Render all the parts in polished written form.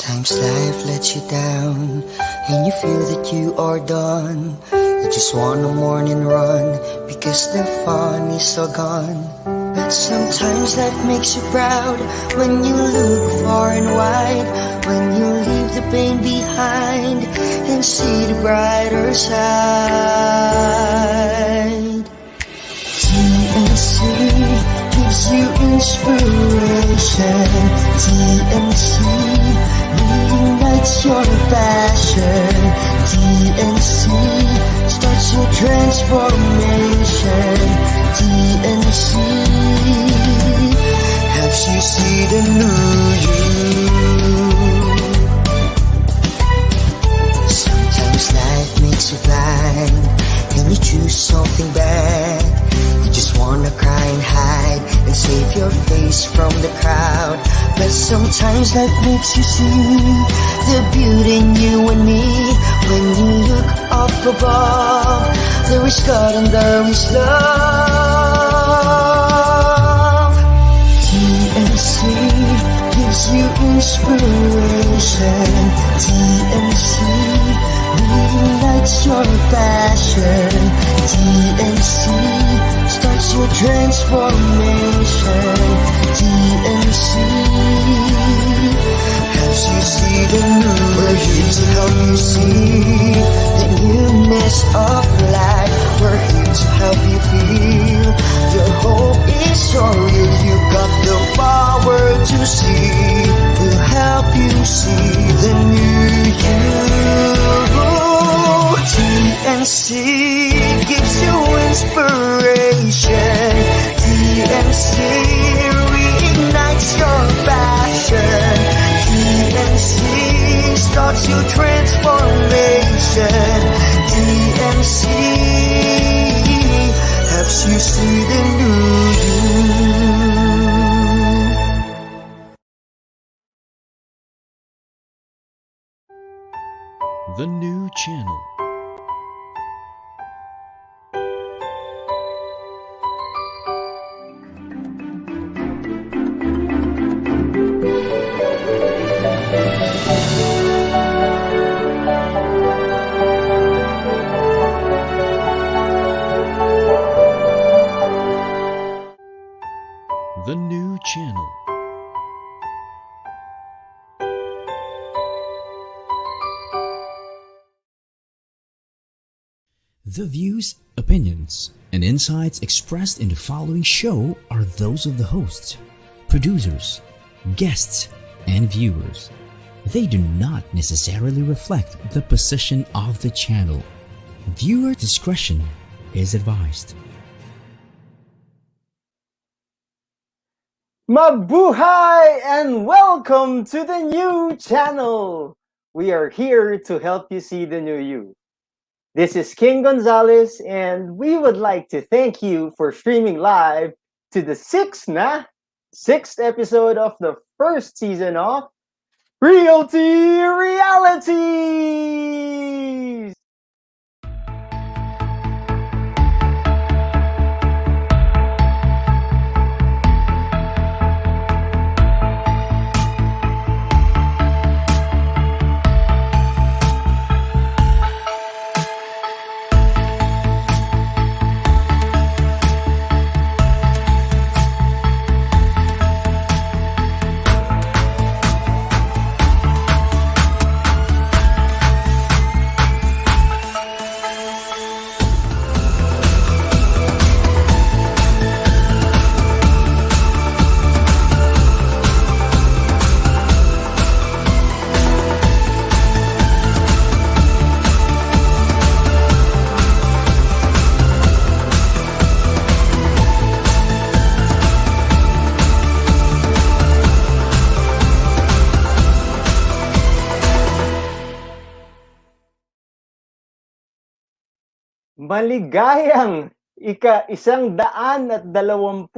Sometimes life lets you down and you feel that you are done. You just want a morning run because the fun is all gone. But sometimes life makes you proud when you look far and wide, when you leave the pain behind and see the brighter side. TNC gives you inspiration. TNC reignites your passion. TNC starts your transformation. TNC helps you see the new you. Sometimes life makes you blind and you choose something bad. You just wanna cry and hide and save your face from the crowd. But sometimes life makes you see the beauty in you and me. When you look up above, there is God and there is love. TNC gives you inspiration. TNC reignites your passion. TNC starts your transformation. TNC helps you see the new. We're here to help you see the newness of life. We're here to help you feel your hope is so real. You got the power to see. We'll help you see the new you. TNC gives you inspiration. TNC reignites your passion. TNC starts your transformation. TNC helps you see the new you. The new channel. The new channel. The views, opinions, and insights expressed in the following show are those of the hosts, producers, guests, and viewers. They do not necessarily reflect the position of the channel. Viewer discretion is advised. Mabuhay and welcome to the new channel. We are here to help you see the new you. This is King Gonzalez and we would like to thank you for streaming live to the sixth episode of the first season of Realty Realities. Maligayang ika-123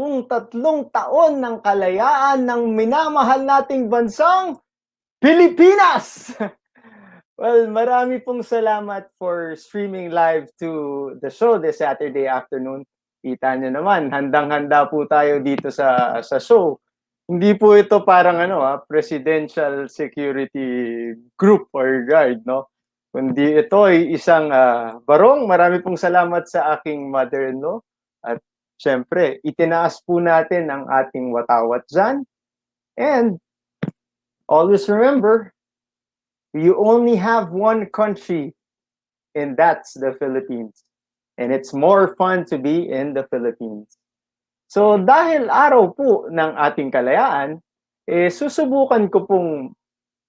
taon ng kalayaan ng minamahal nating bansang Pilipinas! Well, marami pong salamat for streaming live to the show this Saturday afternoon. Kita nyo naman, handang-handa po tayo dito sa show. Hindi po ito parang presidential security group or guard, no? Kundi ito ay isang barong. Marami pong salamat sa aking mother-in-law. At syempre, itinaas po natin ang ating watawat dyan. And always remember, you only have one country, and that's the Philippines. And it's more fun to be in the Philippines. So dahil araw po ng ating kalayaan, susubukan ko pong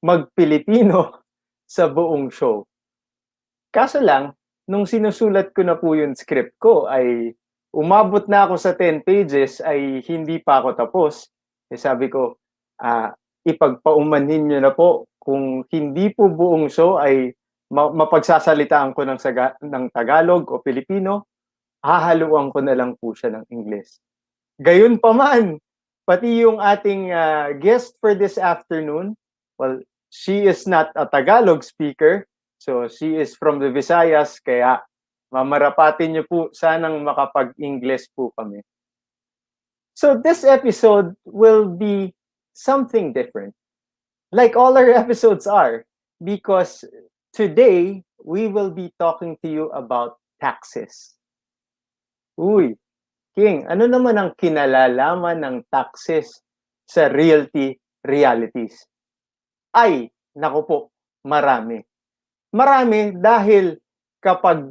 mag-Pilipino sa buong show. Kaso lang, nung sinusulat ko na po yung script ko ay umabot na ako sa 10 pages ay hindi pa ako tapos. Sabi ko, ipagpaumanhin nyo na po kung hindi po buong show ay mapagsasalitaan ko ng Tagalog o Pilipino, hahaluan ko na lang po siya ng English. Gayunpaman, pati yung ating guest for this afternoon, well, she is not a Tagalog speaker, so she is from the Visayas, kaya mamarapatin niyo po, sanang makapag-English po kami. So this episode will be something different, like all our episodes are, because today we will be talking to you about taxes. Uy, King, ano naman ang kinalalaman ng taxes sa realty realities? Ay, naku po, marami. Marami dahil kapag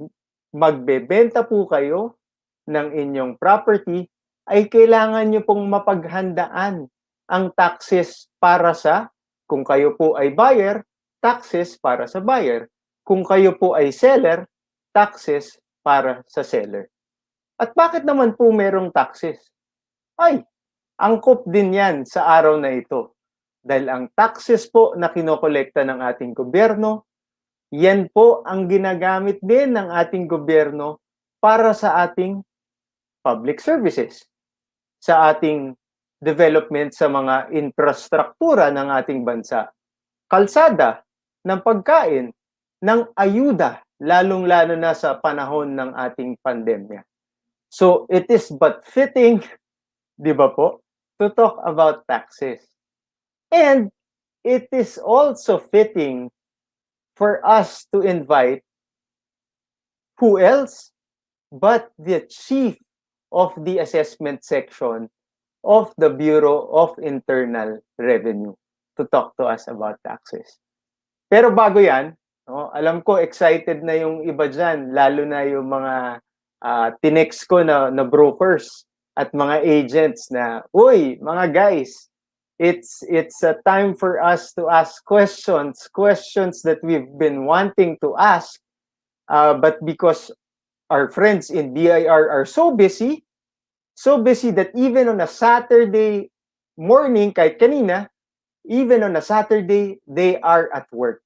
magbebenta po kayo ng inyong property, ay kailangan nyo pong mapaghandaan ang taxes para sa, kung kayo po ay buyer, taxes para sa buyer. Kung kayo po ay seller, taxes para sa seller. At bakit naman po merong taxes? Ay, angkop din yan sa araw na ito. Dahil ang taxes po na kinokolekta ng ating gobyerno, yan po ang ginagamit din ng ating gobyerno para sa ating public services, sa ating development sa mga infrastruktura ng ating bansa, kalsada, ng pagkain, ng ayuda, lalong-lalo na sa panahon ng ating pandemya. So it is but fitting, di ba po, to talk about taxes. And it is also fitting for us to invite who else but the chief of the assessment section of the Bureau of Internal Revenue to talk to us about taxes. Pero bago yan, alam ko excited na yung iba dyan, lalo na yung mga tinext ko na brokers at mga agents na, uy, mga guys, it's a time for us to ask questions that we've been wanting to ask, but because our friends in BIR are so busy that even on a Saturday morning, kahit kanina, even on a Saturday, they are at work.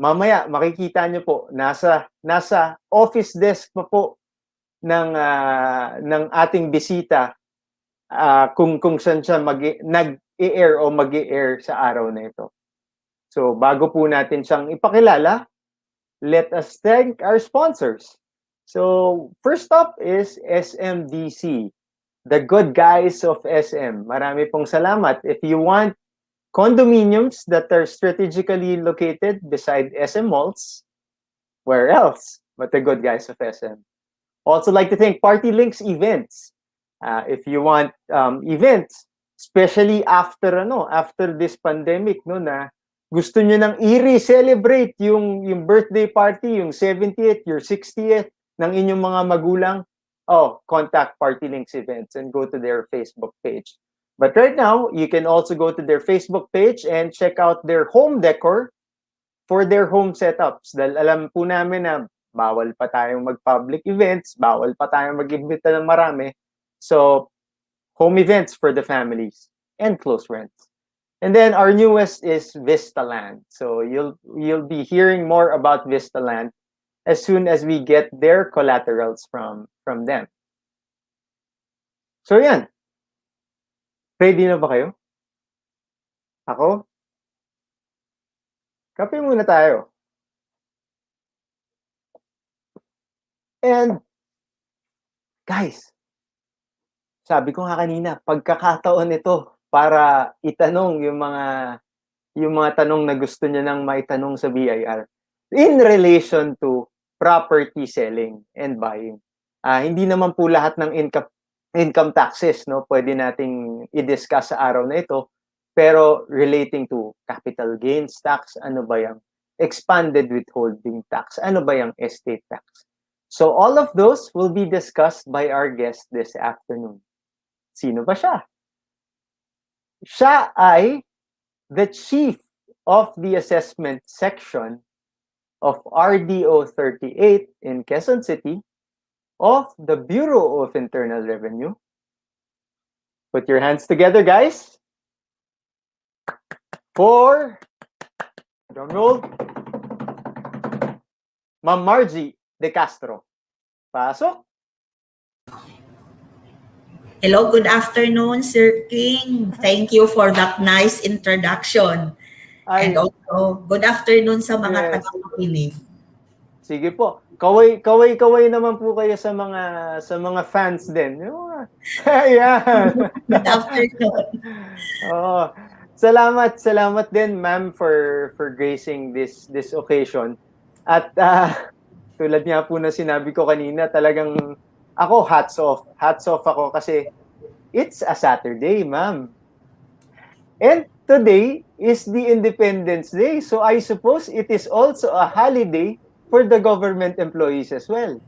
Mamaya, makikita nyo po, nasa office desk pa po ng ating bisita kung saan siya nag-i-air o mag-i-air sa araw na ito. So, bago po natin siyang ipakilala, let us thank our sponsors. So, first up is SMDC, the good guys of SM. Marami pong salamat. If you want condominiums that are strategically located beside SM malls, where else but the good guys of SM? Also like to thank Party Links Events. If you want events, especially after this pandemic, na gusto nyo nang i-celebrate yung birthday party, yung 70th, your 60th ng inyong mga magulang, contact Party Links Events and go to their Facebook page. But right now, you can also go to their Facebook page and check out their home decor for their home setups. Dahil alam po namin na bawal pa tayong mag-public events, bawal pa tayong mag-imbita ng marami. So, home events for the families and close friends. And then our newest is Vistaland. So you'll be hearing more about Vistaland as soon as we get their collaterals from them. So yan. Ready na ba kayo? Ako? Kape muna tayo. And, guys, sabi ko nga kanina, pagkakataon ito para itanong yung mga tanong na gusto niya nang maitanong sa BIR in relation to property selling and buying. Hindi naman po lahat ng income taxes, no, pwede nating i-discuss sa araw na ito, pero relating to capital gains tax, ano ba yung expanded withholding tax, ano ba yung estate tax. So all of those will be discussed by our guest this afternoon. Sino ba siya? Siya ay the chief of the assessment section of RDO 38 in Quezon City of the Bureau of Internal Revenue. Put your hands together, guys, for, drum roll, Ma'am Margie de Castro. Pasok. Hello, good afternoon, Sir King. Thank you for that nice introduction. And also, good afternoon sa mga tagapakinig. Sige po. Kaway naman po kayo sa mga fans din. Ayan. Good afternoon. Oh, salamat din, ma'am, for gracing this occasion. At tulad nga po na sinabi ko kanina, talagang ako hats off ako kasi it's a Saturday, ma'am. And today is the Independence Day, so I suppose it is also a holiday for the government employees as well.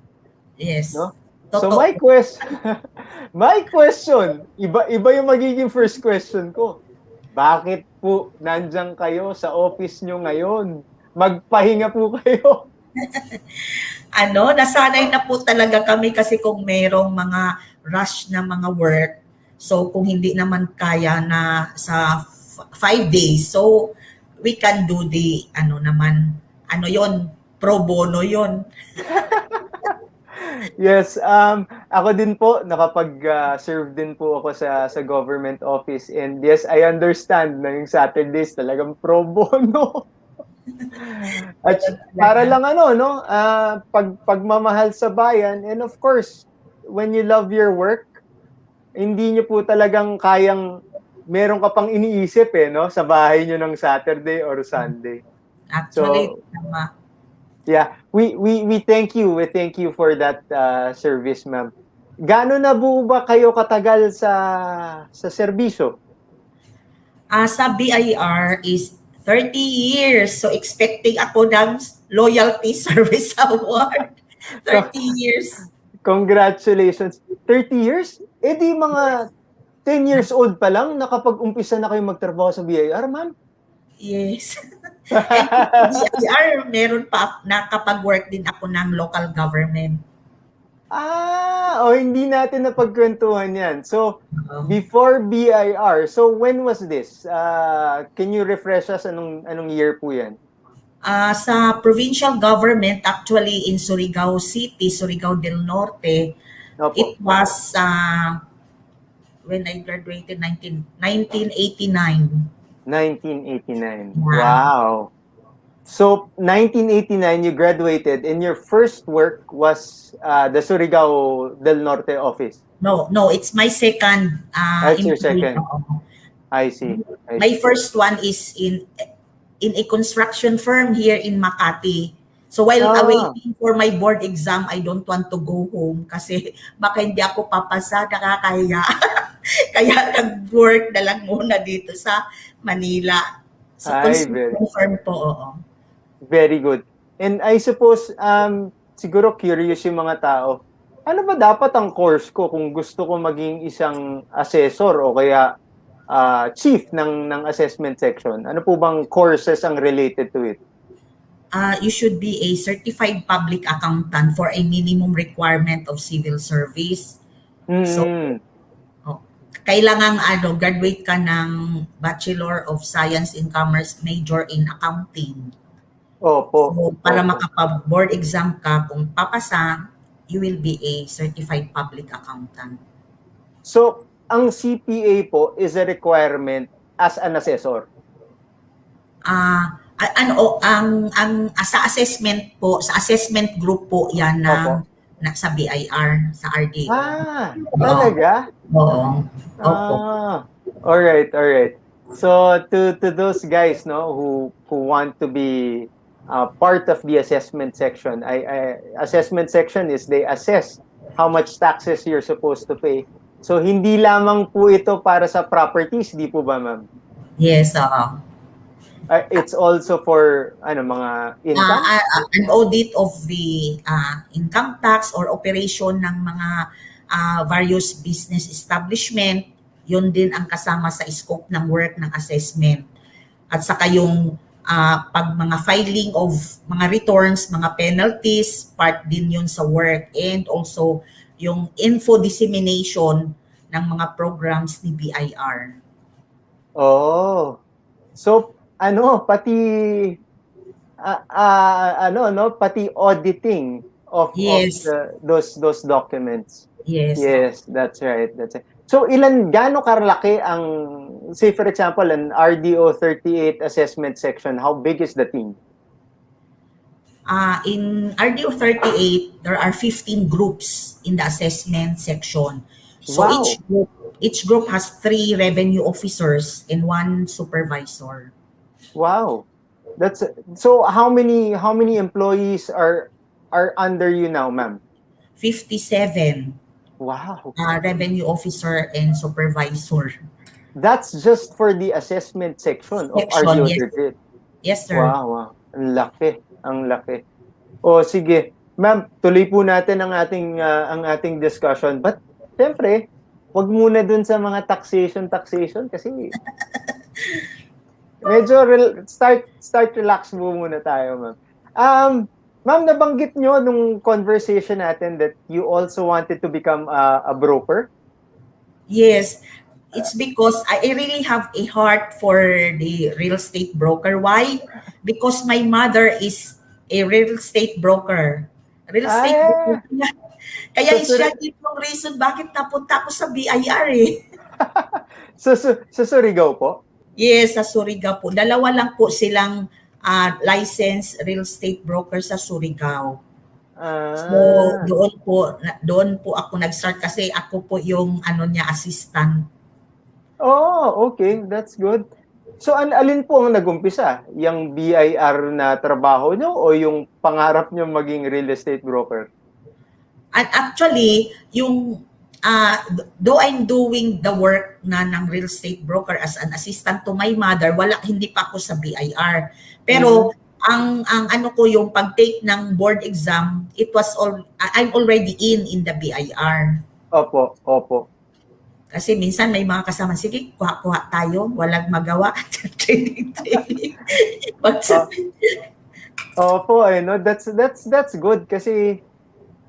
Yes. No? So my question, iba yung magiging first question ko. Bakit po nandiyan kayo sa office nyo ngayon? Magpahinga po kayo. Nasanay na po talaga kami kasi kung merong mga rush na mga work, so kung hindi naman kaya na sa 5 days, so we can do the pro bono yon. Yes, ako din po nakapag-serve din po ako sa government office, and yes, I understand na yung Saturdays talagang pro bono. At para lang pagmamahal sa bayan, and of course, when you love your work, hindi niyo po talagang kayang meron ka pang iniisip sa bahay niyo ng Saturday or Sunday. Actually, yeah, we thank you. We thank you for that service, ma'am. Gaano na po ba kayo katagal sa serbisyo? Sa BIR is 30 years. So expecting ako ng Loyalty Service Award. 30 years. Congratulations. 30 years? Di mga 10 years old pa lang nakapag-umpisa na kayo magtrabaho sa BIR, ma'am? Yes. And BIR, meron pa, nakapag-work din ako ng local government. Hindi natin napagkwentuhan yan. So, before BIR, so when was this? Can you refresh us anong year po yan? Sa provincial government, actually in Surigao City, Surigao del Norte, Opo. It was when I graduated 1989. 1989. Wow. So, 1989, you graduated, and your first work was the Surigao del Norte office? No, it's my second. That's your second. I see. My first one is in a construction firm here in Makati. So while awaiting for my board exam, I don't want to go home kasi baka hindi ako papasa, nakakahiya. Kaya nag-work na lang muna dito sa Manila. Sa construction firm po, oo. Very good. And I suppose, siguro curious yung mga tao, ano ba dapat ang course ko kung gusto ko maging isang assessor o kaya chief ng assessment section? Ano po bang courses ang related to it? You should be a certified public accountant for a minimum requirement of civil service. So, kailangan graduate ka ng Bachelor of Science in Commerce, major in accounting. Opo. So, para makapag-board exam ka, kung papasa, you will be a certified public accountant. So, ang CPA po is a requirement as an assessor? Sa assessment po, sa assessment group po yan sa BIR, sa RDO. Talaga? Oo. Opo. All right, all right. So to those guys, no, who want to be part of the assessment section, assessment section is they assess how much taxes you're supposed to pay. So hindi lamang po ito para sa properties, di po ba, ma'am? Yes, It's also for ano mga income. an audit of the income tax or operation ng mga various business establishment, yun din ang kasama sa scope ng work ng assessment. At saka yung pag mga filing of mga returns, mga penalties, part din yun sa work. And also yung info dissemination ng mga programs ni BIR. Oh. So ano pati ano no pati auditing of Yes, those documents. yes. Yes, that's right. That's right. So gaano karlaki ang say for example an RDO 38 assessment section, how big is the team? In RDO 38, there are 15 groups in the assessment section. So Wow. each group has 3 revenue officers and 1 supervisor. Wow. That's so how many employees are under you now, ma'am? 57 Wow. revenue officer and supervisor. That's just for the assessment section of Section, RDO yes. 38. Yes, sir. Wow, wow. Ang laki, ang laki. O sige, ma'am, tuloy po natin ang ating discussion. But syempre, wag muna dun sa mga taxation kasi medyo start relax muna tayo, ma'am. Ma'am, nabanggit nyo nung conversation natin that you also wanted to become a broker? Yes. It's because I really have a heart for the real estate broker. Why? Because my mother is a real estate broker. Real estate broker. Kaya So, siya yung reason bakit napunta ako sa BIR eh. sa Surigao po? Yes, sa Surigao po. 2 lang po silang licensed real estate broker sa Surigao. So doon po ako nag-start kasi ako po yung assistant. Oh, okay. That's good. So, alin po ang nagumpisa? Yung BIR na trabaho nyo o yung pangarap nyo maging real estate broker? And actually, yung though I'm doing the work na ng real estate broker as an assistant to my mother, hindi pa ako sa BIR. Pero ang ano ko yung pag-take ng board exam, I'm already in the BIR. Opo, opo. Kasi minsan may mga kasama, sige, kuha tayo, walang magawa. Training. Opo, no, that's good kasi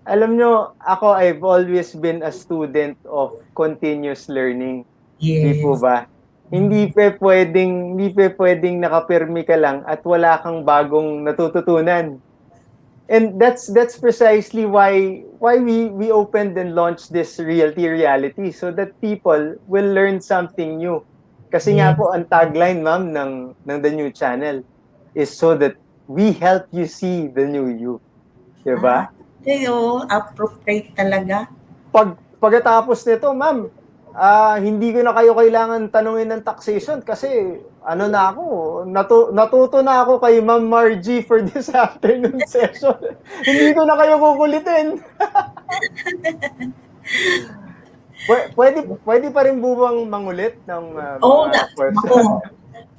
alam nyo, I've always been a student of continuous learning. Di po Yes. ba? Hindi pwedeng nakapirmi ka lang at wala kang bagong natututunan. And that's precisely why we opened and launched this reality so that people will learn something new. Kasi nga Yes. po ang tagline, ma'am, ng The New Channel is so that we help you see the new you. Diba? Appropriate talaga. Pagkatapos nito, ma'am, hindi ko na kayo kailangan tanungin ng taxation kasi natuto na ako kay Ma'am Margie for this afternoon session. Hindi ko na kayo kukulitin. Pwede pa rin bubang mangulit ng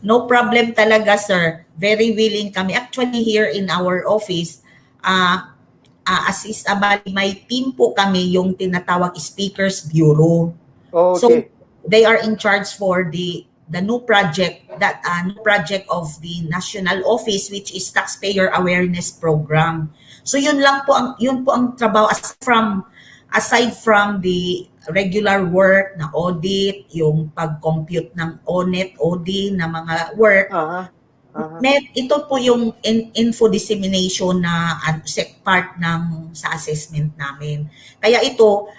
no problem talaga, sir. Very willing kami. Actually, here in our office, may team po kami yung tinatawag Speakers Bureau. Okay. So, they are in charge for the new project of the national office, which is taxpayer awareness program. So yun po ang trabaho aside from the regular work na audit, yung pag-compute ng OD na mga work. Ito po yung info dissemination na part sa assessment namin. Kaya ito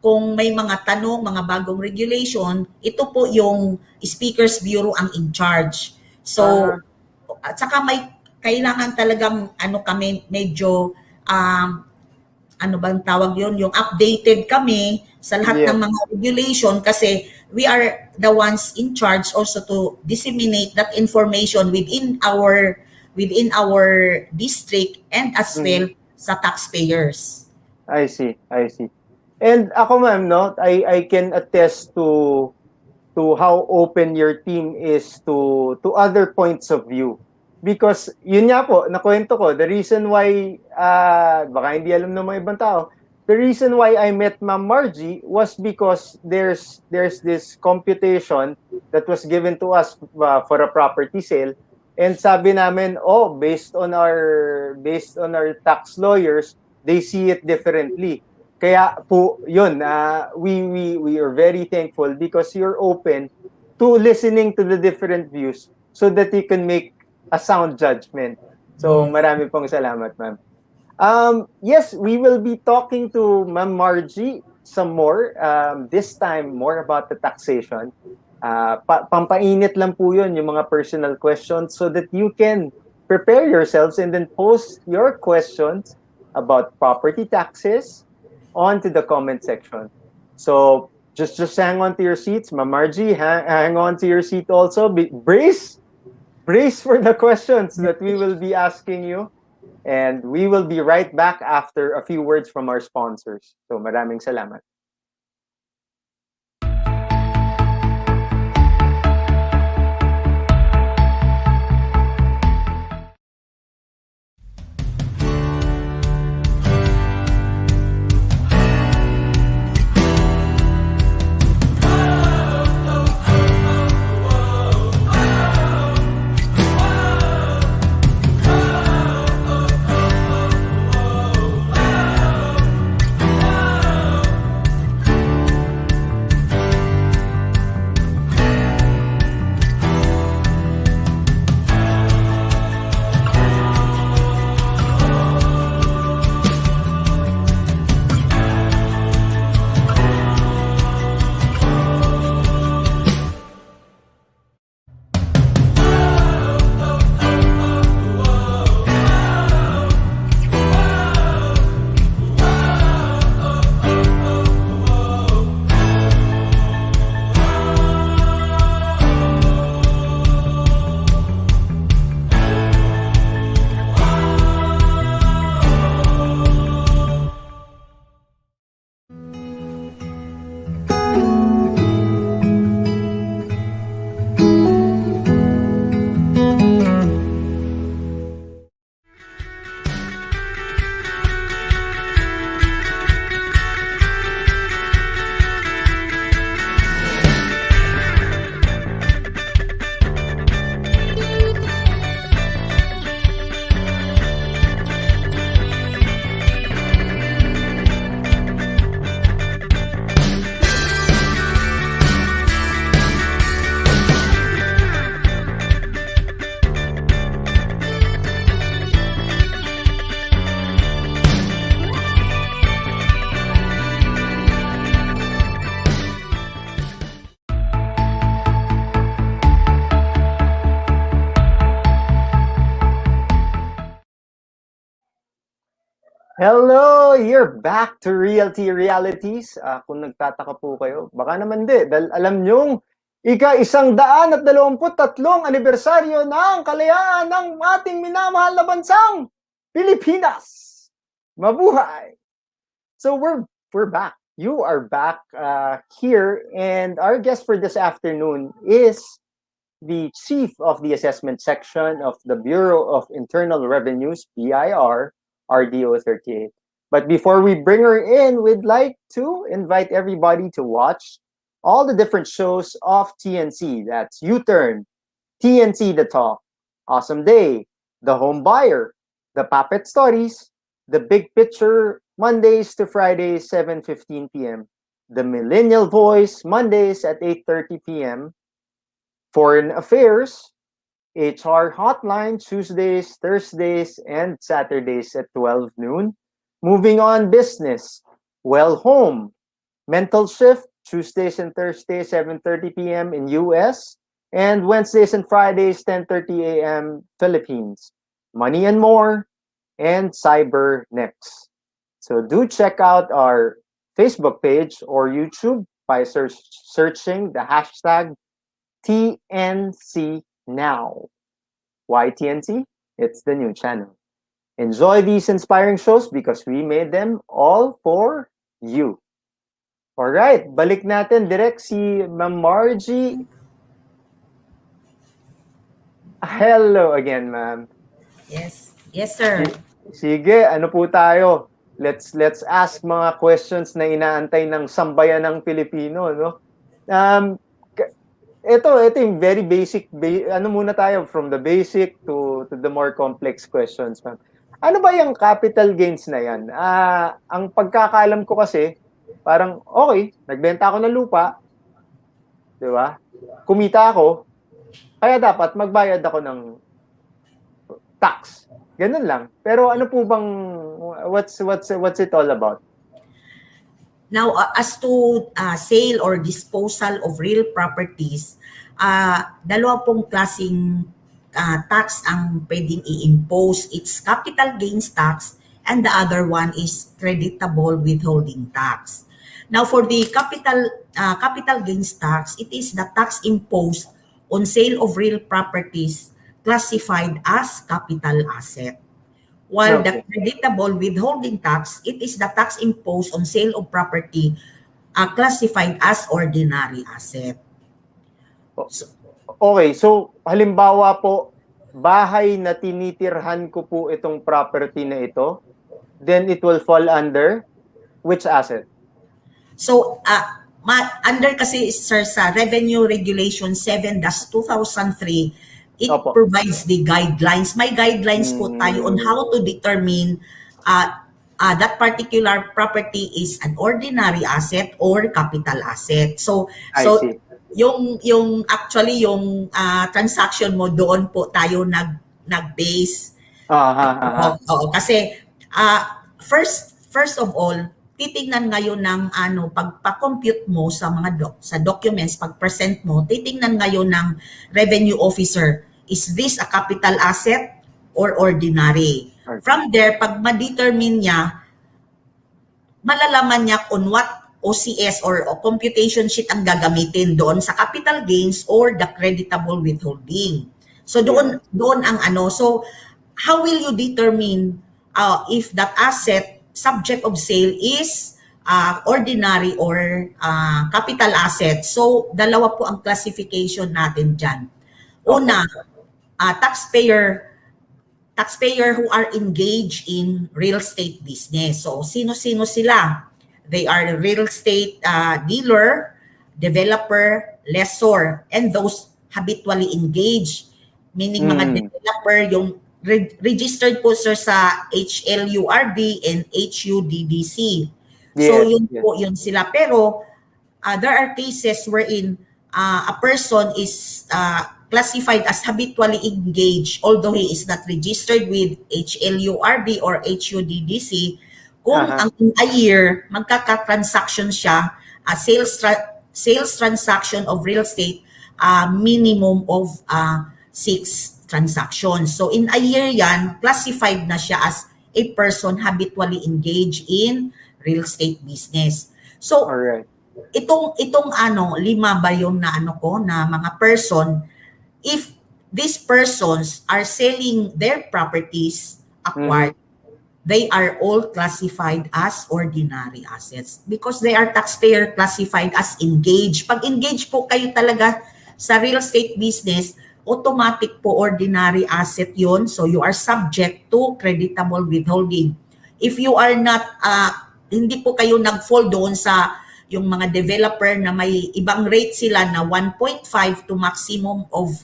kung may mga tanong, mga bagong regulation, ito po yung Speakers Bureau ang in charge. So, at saka may kailangan talagang kami medyo ano bang tawag yun, yung updated kami sa lahat Yeah. ng mga regulation kasi we are the ones in charge also to disseminate that information within our district and as well Mhm. sa taxpayers. I see, I see. And ako ma'am, no, I can attest to how open your team is to other points of view. Because yun nga po, nakwento ko, the reason why, baka hindi alam ng mga ibang tao, the reason why I met Ma'am Margie was because there's this computation that was given to us for a property sale. And sabi namin, oh, based on our tax lawyers, they see it differently. Kaya po, yun, we are very thankful because you're open to listening to the different views so that you can make a sound judgment. So, Yes. marami pong salamat, ma'am. Yes, we will be talking to Ma'am Margie some more. This time, more about the taxation. Pampainit lang po yun, yung mga personal questions so that you can prepare yourselves and then post your questions about property taxes onto the comment section. So just hang on to your seats. Ma'am Margie, hang on to your seat also. Brace for the questions that we will be asking you. And we will be right back after a few words from our sponsors. So maraming salamat. Hello! You're back to Realty Realities. Kung nagtataka po kayo, baka naman di. Dahil alam nyong ika-123 anibersaryo ng kalayaan ng ating minamahal na bansang Pilipinas. Mabuhay! So we're back. You are back here, and our guest for this afternoon is the Chief of the Assessment Section of the Bureau of Internal Revenue's BIR RDO 38. But before we bring her in, we'd like to invite everybody to watch all the different shows of TNC. That's U-Turn, TNC The Talk, Awesome Day, The Home Buyer, The Puppet Stories, The Big Picture, Mondays to Fridays, 7:15 p.m. The Millennial Voice, Mondays at 8:30 p.m. Foreign Affairs, HR Hotline, Tuesdays, Thursdays, and Saturdays at 12 noon. Moving on, Business, Well Home, Mental Shift, Tuesdays and Thursdays, 7:30 p.m. in US, and Wednesdays and Fridays, 10:30 a.m. Philippines. Money and More, and Cyber Next. So do check out our Facebook page or YouTube by searching the hashtag TNC Now. Why TNC? It's the new channel. Enjoy these inspiring shows because we made them all for you. Alright, balik natin direct si Ma'am Margie. Hello again, ma'am. Yes. Yes, sir. Sige, ano po tayo? Let's ask mga questions na inaantay ng sambayan ng Pilipino, no? Um, ito yung very basic, ano muna tayo, from the basic to the more complex questions, ma'am. Ano ba yung capital gains na yan? Ang pagkakaalam ko kasi, parang, okay, nagbenta ako ng lupa, di ba? Kumita ako, kaya dapat magbayad ako ng tax. Ganun lang. Pero ano po bang, what's it all about? Now, as to sale or disposal of real properties, dalawa pong klaseng tax ang pwedeng i-impose. It's capital gains tax and the other one is creditable withholding tax. Now, for the capital gains tax, it is the tax imposed on sale of real properties classified as capital asset. While the creditable withholding tax, it is the tax imposed on sale of property classified as ordinary asset. Okay, so halimbawa po, bahay na tinitirhan ko po itong property na ito, then it will fall under which asset? So, under kasi, sir, sa Revenue Regulation 7-2003, it provides the guidelines. May guidelines po tayo on how to determine that particular property is an ordinary asset or capital asset. So yung actually yung transaction mo doon po tayo nag-base. Oo, kasi first of all, titingnan ngayon ng pagpa-compute mo sa mga sa documents, pag-present mo, titingnan ngayon ng revenue officer, is this a capital asset or ordinary? From there, pag ma-determine niya, malalaman niya on what OCS or computation sheet ang gagamitin doon sa capital gains or the creditable withholding. So doon ang so how will you determine if that asset subject of sale is ordinary or capital asset? So dalawa po ang classification natin dyan. Una, taxpayer who are engaged in real estate business. So sino-sino sila? They are real estate dealer, developer, lessor, and those habitually engaged. Meaning mga developer, yung registered po, sir, sa HLURD and HUDDC. So yun sila. Pero there are cases wherein a person is classified as habitually engaged although he is not registered with HLURD or HUDDC. Kung in a year magkaka-transaction siya, sales transaction of real estate, minimum of 6 transactions. So in a year yan, classified na siya as a person habitually engaged in real estate business. So itong 5 ba yung na mga person, if these persons are selling their properties acquired, they are all classified as ordinary assets because they are taxpayer classified as engaged. Pag engaged po kayo talaga sa real estate business, automatic po ordinary asset yon. So you are subject to creditable withholding. If you are not, hindi po kayo nag-fall doon sa yung mga developer na may ibang rate sila na 1.5 to maximum of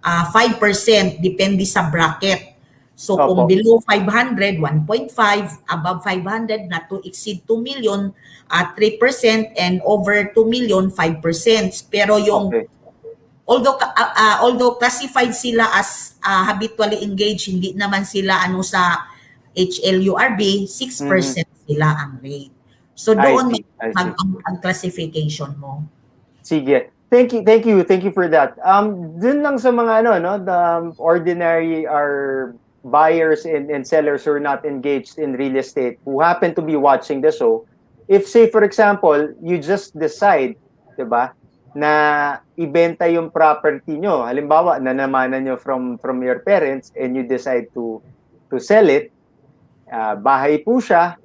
5%, depende sa bracket. So kung below 500, 1.5, above 500, not to exceed 2 million, 3%, and over 2 million, 5%. Pero yung, although classified sila as habitually engaged, hindi naman sila sa HLURB, 6% sila ang rate. So doon ang classification mo. Sige. Thank you for that. Dun lang sa mga the ordinary are buyers and sellers who are not engaged in real estate who happen to be watching the show, if say for example, you just decide, 'di ba, na ibenta yung property nyo, halimbawa nanamanan nyo from your parents and you decide to sell it, bahay po siya,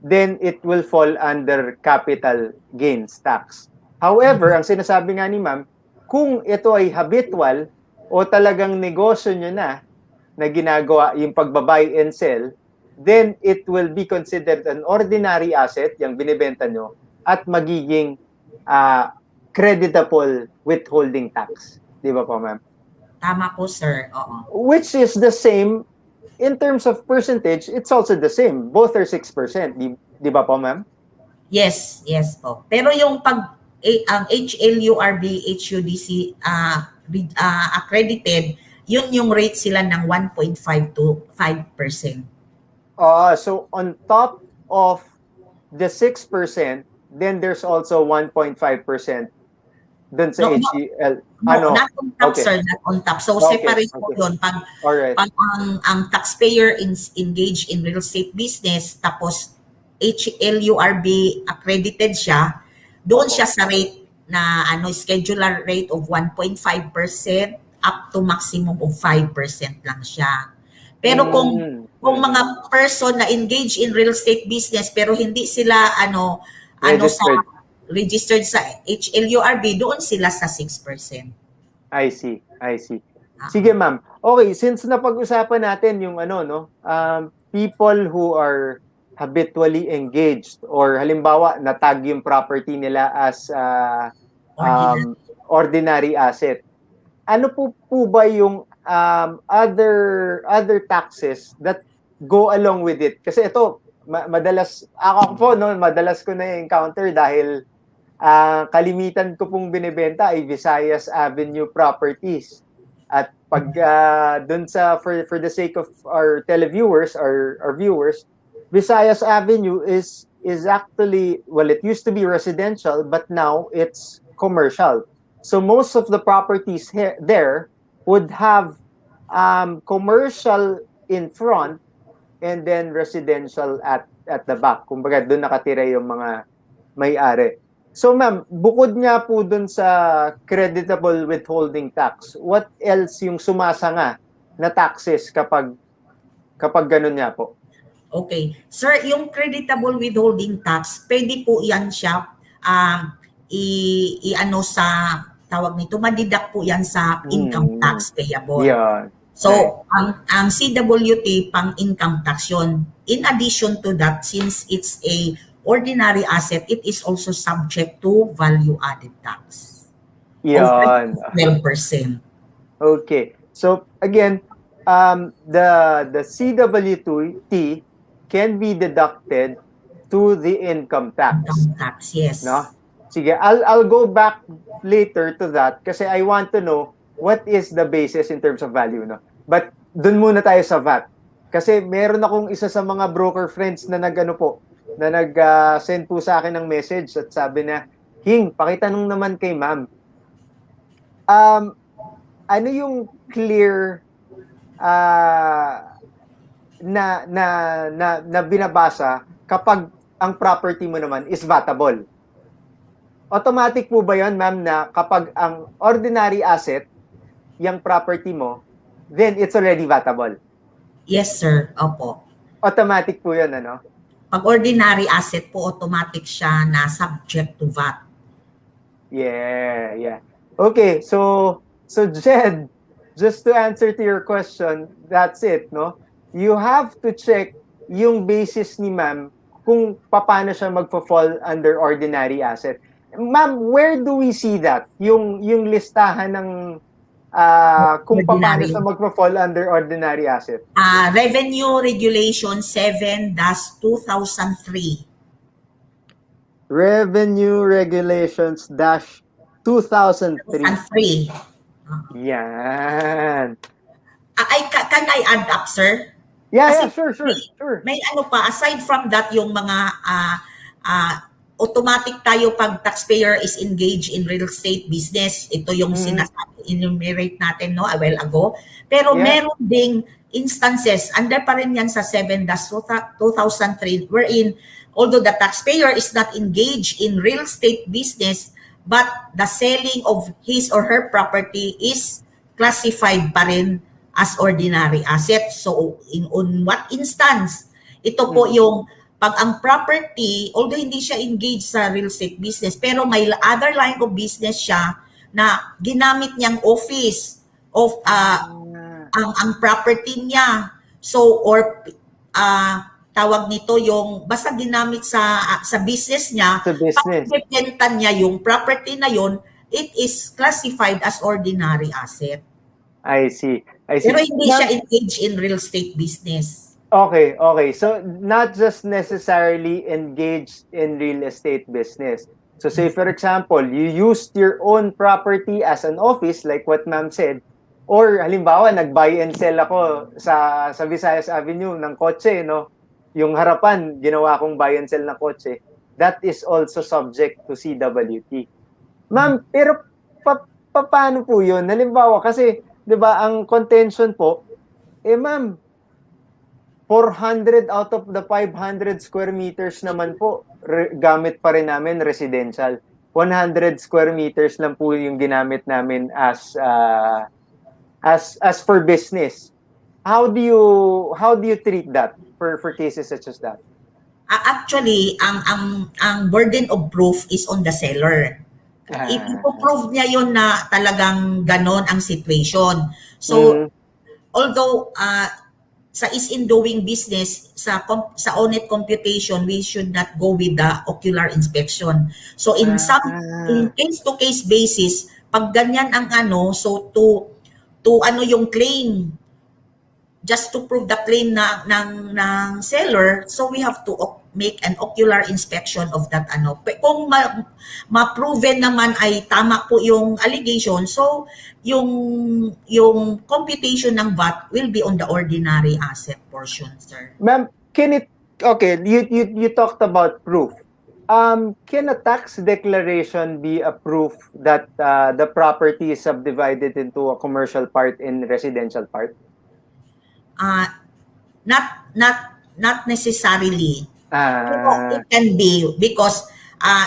then it will fall under capital gains tax. However, ang sinasabi nga ni ma'am, kung ito ay habitual o talagang negosyo nyo na ginagawa yung pagbabuy and sell, then it will be considered an ordinary asset, yung binibenta nyo, at magiging creditable withholding tax. Di ba po, ma'am? Tama po, sir. Oo. Which is the same, in terms of percentage, it's also the same. Both are 6%. Di ba po, ma'am? Yes po. Pero yung ang HLURB, HUDC accredited, yun yung rate sila ng 1.5 to 5%. So on top of the 6%, then there's also 1.5% dun sa HEL. No, not on top, Okay. sir, not on top. So separate po yun. Pag Alright. ang taxpayer engaged in real estate business, tapos HLURB accredited siya, doon siya sa rate na schedular rate of 1.5% up to maximum of 5% lang siya. Pero kung mga person na engage in real estate business pero hindi sila registered sa HLURB, doon sila sa 6%. I see. Sige, ma'am. Okay, since napag-usapan natin yung people who are habitually engaged or halimbawa natag yung property nila as ordinary asset. Ano po ba yung other taxes that go along with it? Kasi ito, madalas ko na encounter dahil kalimitan ko pong binibenta ay Visayas Avenue properties. At pag dun sa for the sake of our televiewers, our viewers, Visayas Avenue is actually, well, it used to be residential but now it's commercial. So most of the properties there would have commercial in front and then residential at the back. Kumbaga doon nakatira yung mga may-ari. So ma'am, bukod nga po dun sa creditable withholding tax, what else yung sumasanga na taxes kapag ganun nga po? Okay. Sir, yung creditable withholding tax, pwede po yan siya sa tawag nito, madidak po yan sa income tax payable. Yeah. So, ang CWT pang income tax yun. In addition to that, since it's a ordinary asset, it is also subject to value-added tax. Yan. 12%. Okay. So, again, the CWT can be deducted to the income tax. Income tax, yes. No? Sige, I'll go back later to that kasi I want to know what is the basis in terms of value, no? But dun muna tayo sa VAT. Kasi meron akong isa sa mga broker friends na nag-send po sa akin ng message at sabi na, King, pakitanong naman kay ma'am. Ano yung clear na binabasa kapag ang property mo naman is vatable? Automatic po ba yun, ma'am, na kapag ang ordinary asset, yung property mo, then it's already vatable? Yes, sir. Opo. Automatic po yun, ano? Pag ordinary asset po, automatic siya na subject to VAT. Yeah. Okay, so Jed, just to answer to your question, that's it, no? You have to check yung basis ni ma'am kung paano siya magpo-fall under ordinary asset. Ma'am, where do we see that? Yung listahan ng kung paano siya magpo-fall under ordinary asset? Revenue Regulation 7-2003. Revenue Regulations -2003. 2003. Yan. Can I add up, sir? Yeah, Kasi sure. May aside from that, yung mga automatic tayo pag taxpayer is engaged in real estate business. Ito yung sinasabi, enumerate natin a while ago. Pero meron ding instances, under pa rin yan sa 7-2003, wherein although the taxpayer is not engaged in real estate business, but the selling of his or her property is classified pa rin as ordinary asset. So, on what instance? Ito po yung pag ang property, although hindi siya engaged sa real estate business, pero may other line of business siya na ginamit niyang office of ang property niya. So, or tawag nito yung basta ginamit sa business niya, Sa business. pag ibebenta niya yung property na yon, it is classified as ordinary asset. I see. Pero hindi siya engaged in real estate business. Okay. So, not just necessarily engaged in real estate business. So, say for example, you used your own property as an office, like what ma'am said, or halimbawa, nag-buy and sell ako sa Visayas Avenue ng kotse, no? Yung harapan, ginawa kong buy and sell ng kotse. That is also subject to CWT. Ma'am, pero paano po yun? Halimbawa, kasi, di ba, ang contention po, ma'am, 400 out of the 500 square meters naman po, gamit pa rin namin residential. 100 square meters lang po yung ginamit namin as for business. How do you treat that for cases such as that? Actually, ang burden of proof is on the seller. Ipo-prove niya yon na talagang ganon ang situation. So, although sa is in doing business, sa audit computation, we should not go with the ocular inspection. So, in case-to-case basis, pag ganyan ang so to yung claim, just to prove the claim ng seller, so we have to make an ocular inspection of that Kung ma-proven naman ay tama po yung allegation, so yung computation ng VAT will be on the ordinary asset portion, sir. Ma'am, you talked about proof. Can a tax declaration be a proof that the property is subdivided into a commercial part and residential part? Not necessarily. It can be because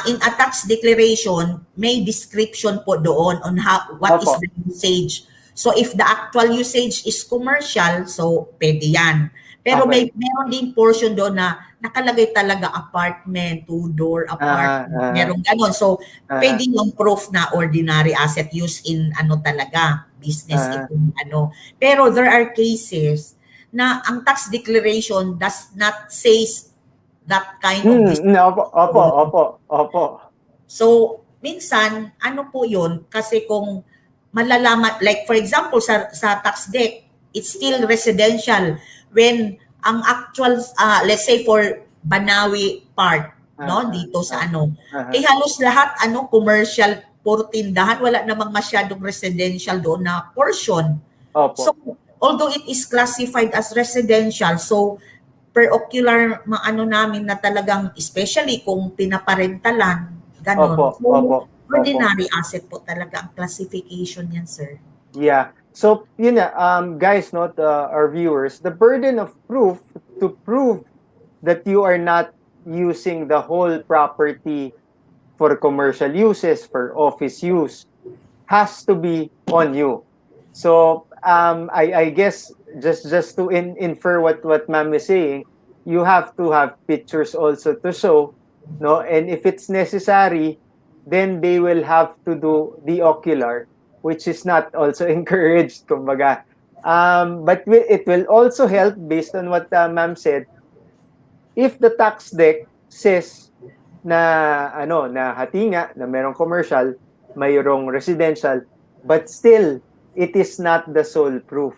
in a tax declaration may description po doon on what is the usage. So if the actual usage is commercial, so pwede yan. Pero meron din portion doon na nakalagay talaga apartment, two-door apartment, merong ganon. So pwede yung proof na ordinary asset used in talaga, business, Pero there are cases na ang tax declaration does not says that kind of business. Opo. So, minsan, po yun? Kasi kung malalaman, like for example, sa tax deck, it's still residential. When ang actual, let's say for Banawi part, dito sa halos lahat, commercial, puro tindahan, wala namang masyadong residential doon na portion. Opo. So, although it is classified as residential, so per ocular namin na talagang, especially kung pinaparentalan, ganon. Ordinary asset po talaga ang classification yan, sir. Yeah. So, yun na, guys, our viewers, the burden of proof to prove that you are not using the whole property for commercial uses, for office use, has to be on you. So, I guess just to infer what ma'am is saying, you have to have pictures also to show, no? And if it's necessary, then they will have to do the ocular, which is not also encouraged, kumbaga. But it will also help, based on what ma'am said, if the tax deck says na na hatinga, na merong commercial, mayroong residential, but still it is not the sole proof.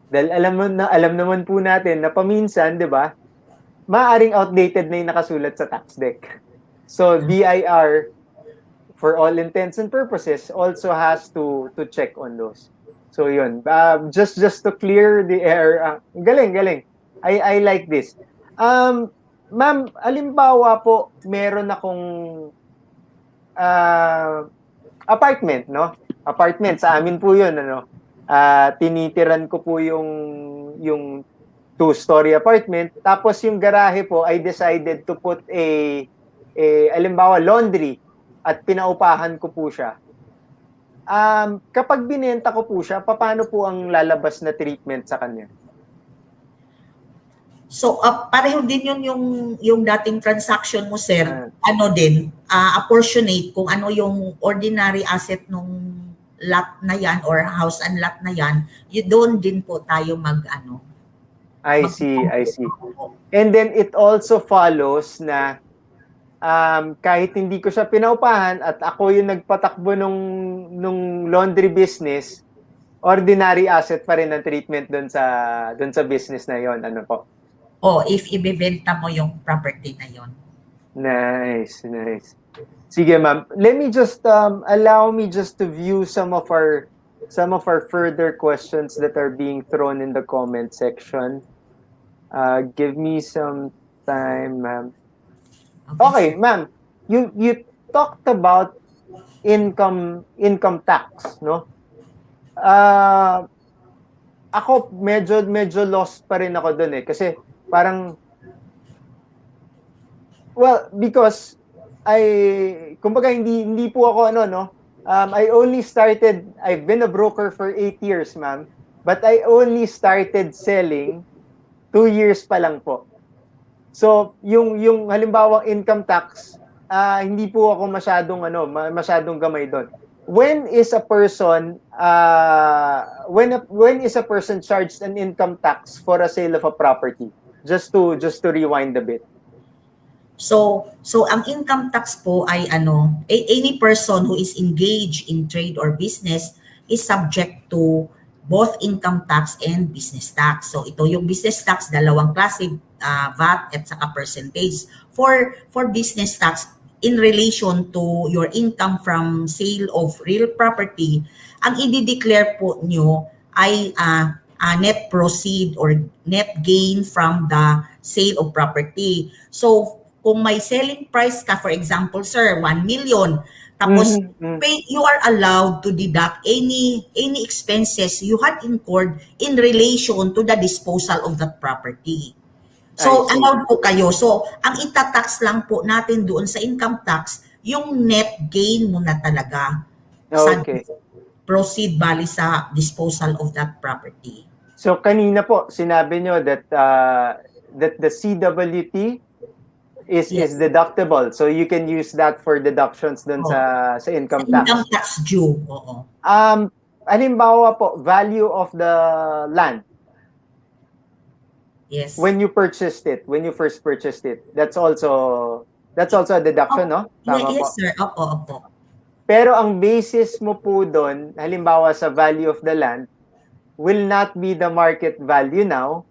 Dahil alam naman po natin na paminsan, 'di ba? Maaring outdated na 'yung nakasulat sa tax deck. So BIR, for all intents and purposes, also has to check on those. So 'yun. Just to clear the air. Galing. I like this. Ma'am, alimbawa po, meron akong apartment, no? Apartment, sa amin po yun, tinitiran ko po yung yung two-story apartment. Tapos yung garahe po, I decided to put alimbawa, laundry at pinaupahan ko po siya. Kapag binenta ko po siya, paano po ang lalabas na treatment sa kanya? So, pareho din yun yung dating transaction mo, sir. Ano din, apportionate kung ano yung ordinary asset nung lot na yan or house and lot na yan, doon din po tayo I see. And then it also follows na kahit hindi ko siya pinaupahan at ako yung nagpatakbo nung laundry business, ordinary asset pa rin ang treatment doon sa business na yon, ano po? If ibebenta mo yung property na yon. Nice. Sige, ma'am. Let me just allow me just to view some of our further questions that are being thrown in the comment section. Give me some time, ma'am. Okay, ma'am. You talked about income tax, no? Ako medyo lost pa rin ako doon kasi parang because kumbaga hindi po ako I've been a broker for 8 years, ma'am, but I only started selling 2 years pa lang po. So, yung halimbawang income tax, hindi po ako masyadong gamay doon. When is a person charged an income tax for a sale of a property? Just to rewind a bit. So ang income tax po ay any person who is engaged in trade or business is subject to both income tax and business tax. So ito yung business tax, dalawang klase, VAT at saka percentage. For business tax, in relation to your income from sale of real property, ang i-declare po nyo ay net proceed or net gain from the sale of property. So, kung may selling price ka, for example, sir, 1 million, tapos you are allowed to deduct any expenses you had incurred in relation to the disposal of that property. So, allowed po kayo. So, ang itatax lang po natin doon sa income tax, yung net gain mo na talaga. Okay. Sa proceed bali sa disposal of that property. So, kanina po, sinabi nyo that the CWT is deductible. So, you can use that for deductions dun sa income tax. Income tax due, oo. Halimbawa po, value of the land. Yes. When you first purchased it, that's also a deduction, no? Tama yes, po. sir. Opo. Pero ang basis mo po doon, halimbawa sa value of the land, will not be the market value now,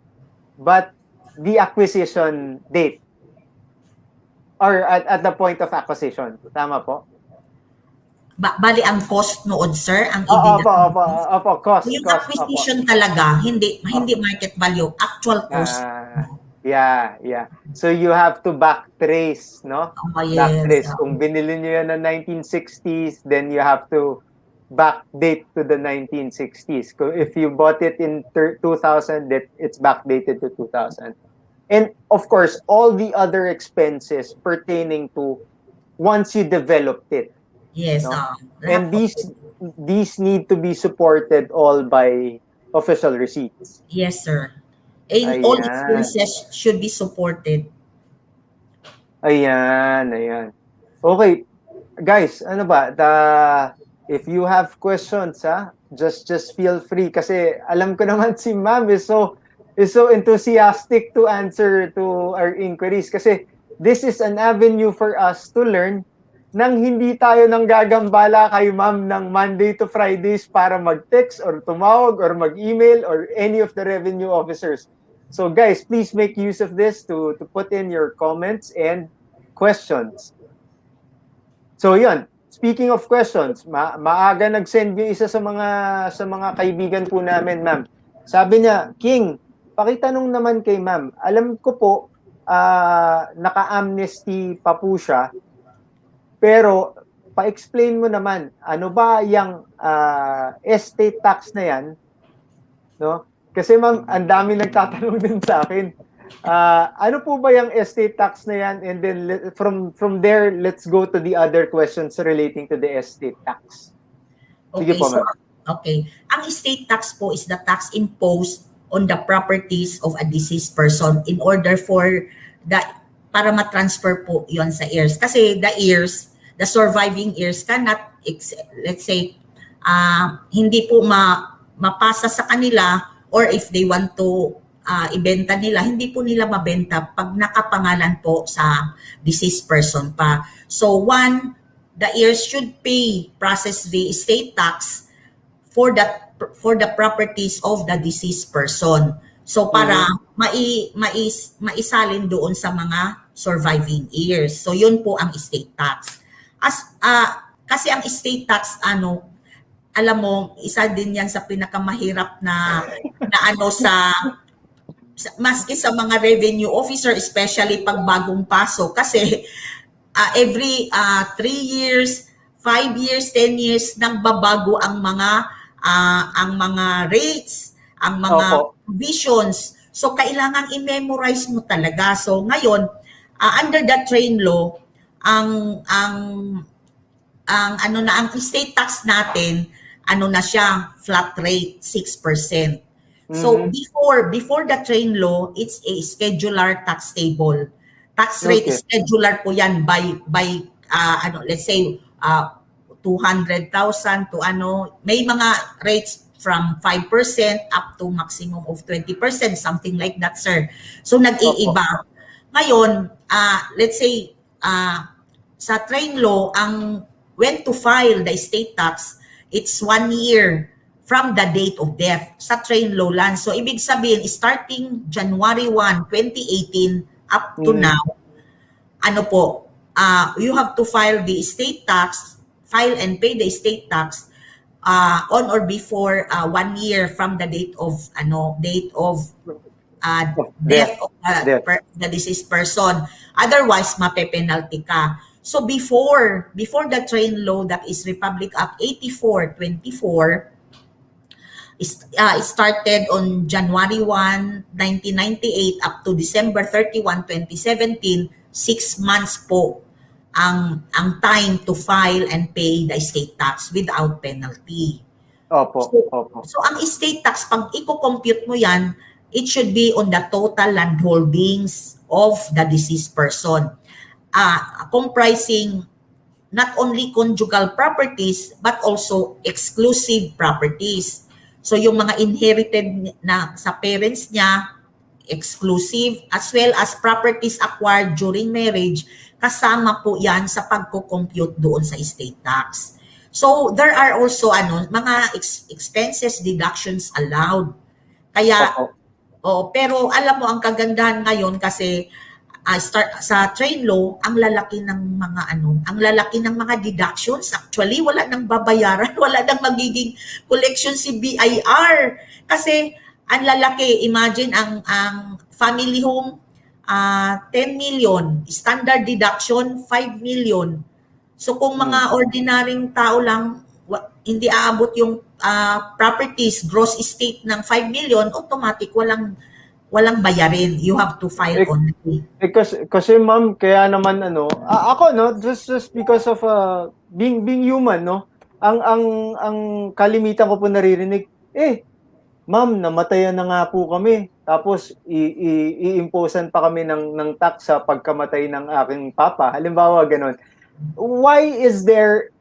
but the acquisition date. Or at the point of acquisition. Tama po? Bali ang cost noon, sir, ang Opo, cost. Yung acquisition talaga, hindi market value, actual cost. Yeah. So you have to backtrace, no? Yes. Backtrace. Kung binili niyo yan ng 1960s, then you have to backdate to the 1960s. If you bought it in 2000, it's backdated to 2000. And of course, all the other expenses pertaining to once you developed it. Yes. No? And these need to be supported all by official receipts. Yes, sir. And all expenses should be supported. Ayan. Okay, guys, if you have questions, just feel free kasi alam ko naman si Ma'am is so enthusiastic to answer to our inquiries kasi this is an avenue for us to learn nang hindi tayo nang gagambala kay Ma'am ng Monday to Fridays para mag-text or tumawag or mag-email or any of the revenue officers. So guys, please make use of this to put in your comments and questions. So yun, speaking of questions, maaga nag-send yung isa sa mga kaibigan po namin, ma'am. Sabi niya, King, pakitanong naman kay ma'am. Alam ko po, naka-amnesty pa po siya. Pero, pa-explain mo naman, ano ba yung estate tax na yan? No? Kasi ma'am, ang dami nagtatanong din sa akin. Ano po ba yung estate tax na yan? And then from there, let's go to the other questions relating to the estate tax. Sige Okay, po, so ma'am. okay. Ang estate tax po is the tax imposed on the properties of a deceased person in order for the para ma-transfer po 'yon sa heirs. Kasi the heirs, the surviving heirs cannot let's say hindi po mapasa sa kanila, or if they want to ibenta nila, hindi po nila mabenta pag nakapangalan po sa deceased person pa. So one, the heirs should pay process fee estate tax for the properties of the deceased person. So para maisalin doon sa mga surviving heirs. So yun po ang estate tax. Kasi ang estate tax alam mo, isa din yan sa pinakamahirap na maski sa mga revenue officer, especially pag bagong pasok. Kasi every 3 years, 5 years, 10 years, nagbabago ang mga rates, ang mga provisions. So, kailangan i-memorize mo talaga. So, ngayon, under the train law, ang estate tax natin, na siya, flat rate, 6%. So before the train law, it's a schedular tax table. Tax rate is schedular po yan by let's say 200,000 to may mga rates from 5% up to maximum of 20%, something like that, sir. So nag-iiba. Ngayon, let's say sa train law, when to file the estate tax, it's 1 year from the date of death sa train law lang. So, ibig sabihin, starting January 1, 2018 up to now, you have to file the estate tax, file and pay the estate tax on or before 1 year from the date of death of the deceased person. Otherwise, mape-penalty ka. So, before the train law, that is Republic Act 84-24, it started on January 1, 1998 up to December 31, 2017, 6 months po ang time to file and pay the estate tax without penalty. So ang estate tax, pag i-compute mo yan, it should be on the total land holdings of the deceased person, comprising not only conjugal properties but also exclusive properties. So yung mga inherited na sa parents niya, exclusive, as well as properties acquired during marriage, kasama po yan sa pagko-compute doon sa estate tax. So there are also mga expenses deductions allowed. Kaya pero alam mo ang kagandahan ngayon kasi sa train law, ang lalaki ng mga deductions. Actually, wala nang babayaran, wala nang magiging collection si BIR. Kasi ang lalaki, imagine ang family home 10 million, standard deduction 5 million. So kung mga ordinaryong tao lang hindi aabot yung properties gross estate ng 5 million, automatic walang bayarin. You have to file only. Kasi ma'am, kaya naman ako just because of being human, ang kalimitan ko po naririnig, ma'am, namatayan na nga po kami. Tapos i-imposean pa kami ng tax sa pagkamatay ng aking papa. Halimbawa ganun. Why is there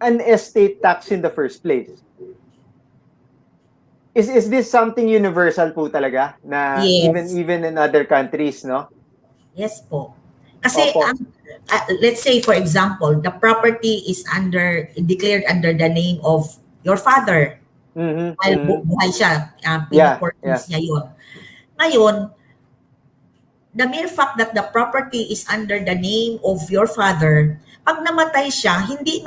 an estate tax in the first place? Is this something universal po talaga na Yes. even in other countries, no? Yes po. Kasi let's say for example, the property is declared under the name of your father. While buhay siya, pinaportins niya yun. Ngayon, the mere fact that the property is under the name of your father, pag namatay siya, hindi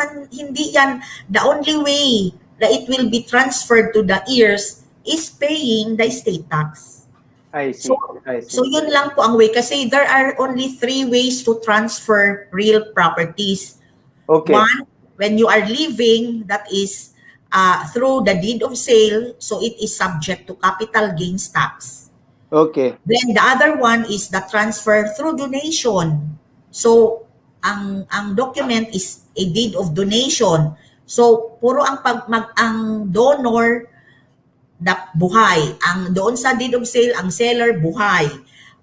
yan the only way that it will be transferred to the heirs is paying the estate tax. I see. So yun lang po ang way kasi there are only 3 ways to transfer real properties. Okay. One, when you are living, that is through the deed of sale, so it is subject to capital gains tax. Okay. Then the other one is the transfer through donation. So ang document is a deed of donation. So puro ang donor buhay. Ang doon sa deed of sale, ang seller buhay.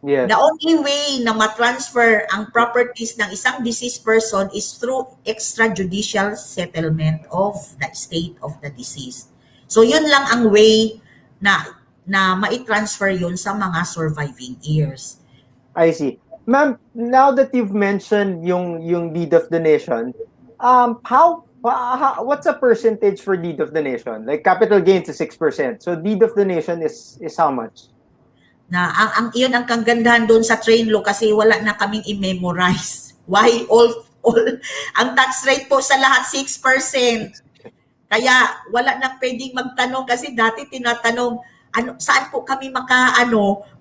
Yes. The only way na ma-transfer ang properties ng isang deceased person is through extrajudicial settlement of the estate of the deceased. So yun lang ang way na mai-transfer yun sa mga surviving heirs. I see. Ma'am, now that you've mentioned yung deed of donation, what's a percentage for deed of donation? Like capital gains is 6%. So deed of donation is how much? Na yun ang kagandahan doon sa train law kasi wala na kaming i-memorize. Why all ang tax rate po sa lahat 6%. Kaya wala na pwedeng magtanong kasi dati tinatanong saan po kami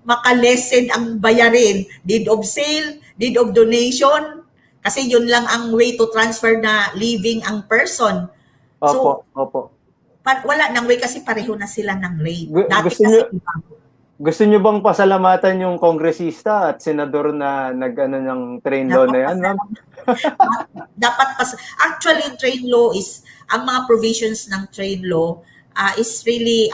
maka-lessen ang bayarin, deed of sale, deed of donation, kasi yun lang ang way to transfer na living ang person. So, Opo. Wala nang way kasi pareho na sila ng rate. Dati Gusto niyo bang pasalamatan yung kongresista at senador na nag-ano ng train law na yan, ma'am? Actually, train law is, ang mga provisions ng train law is really,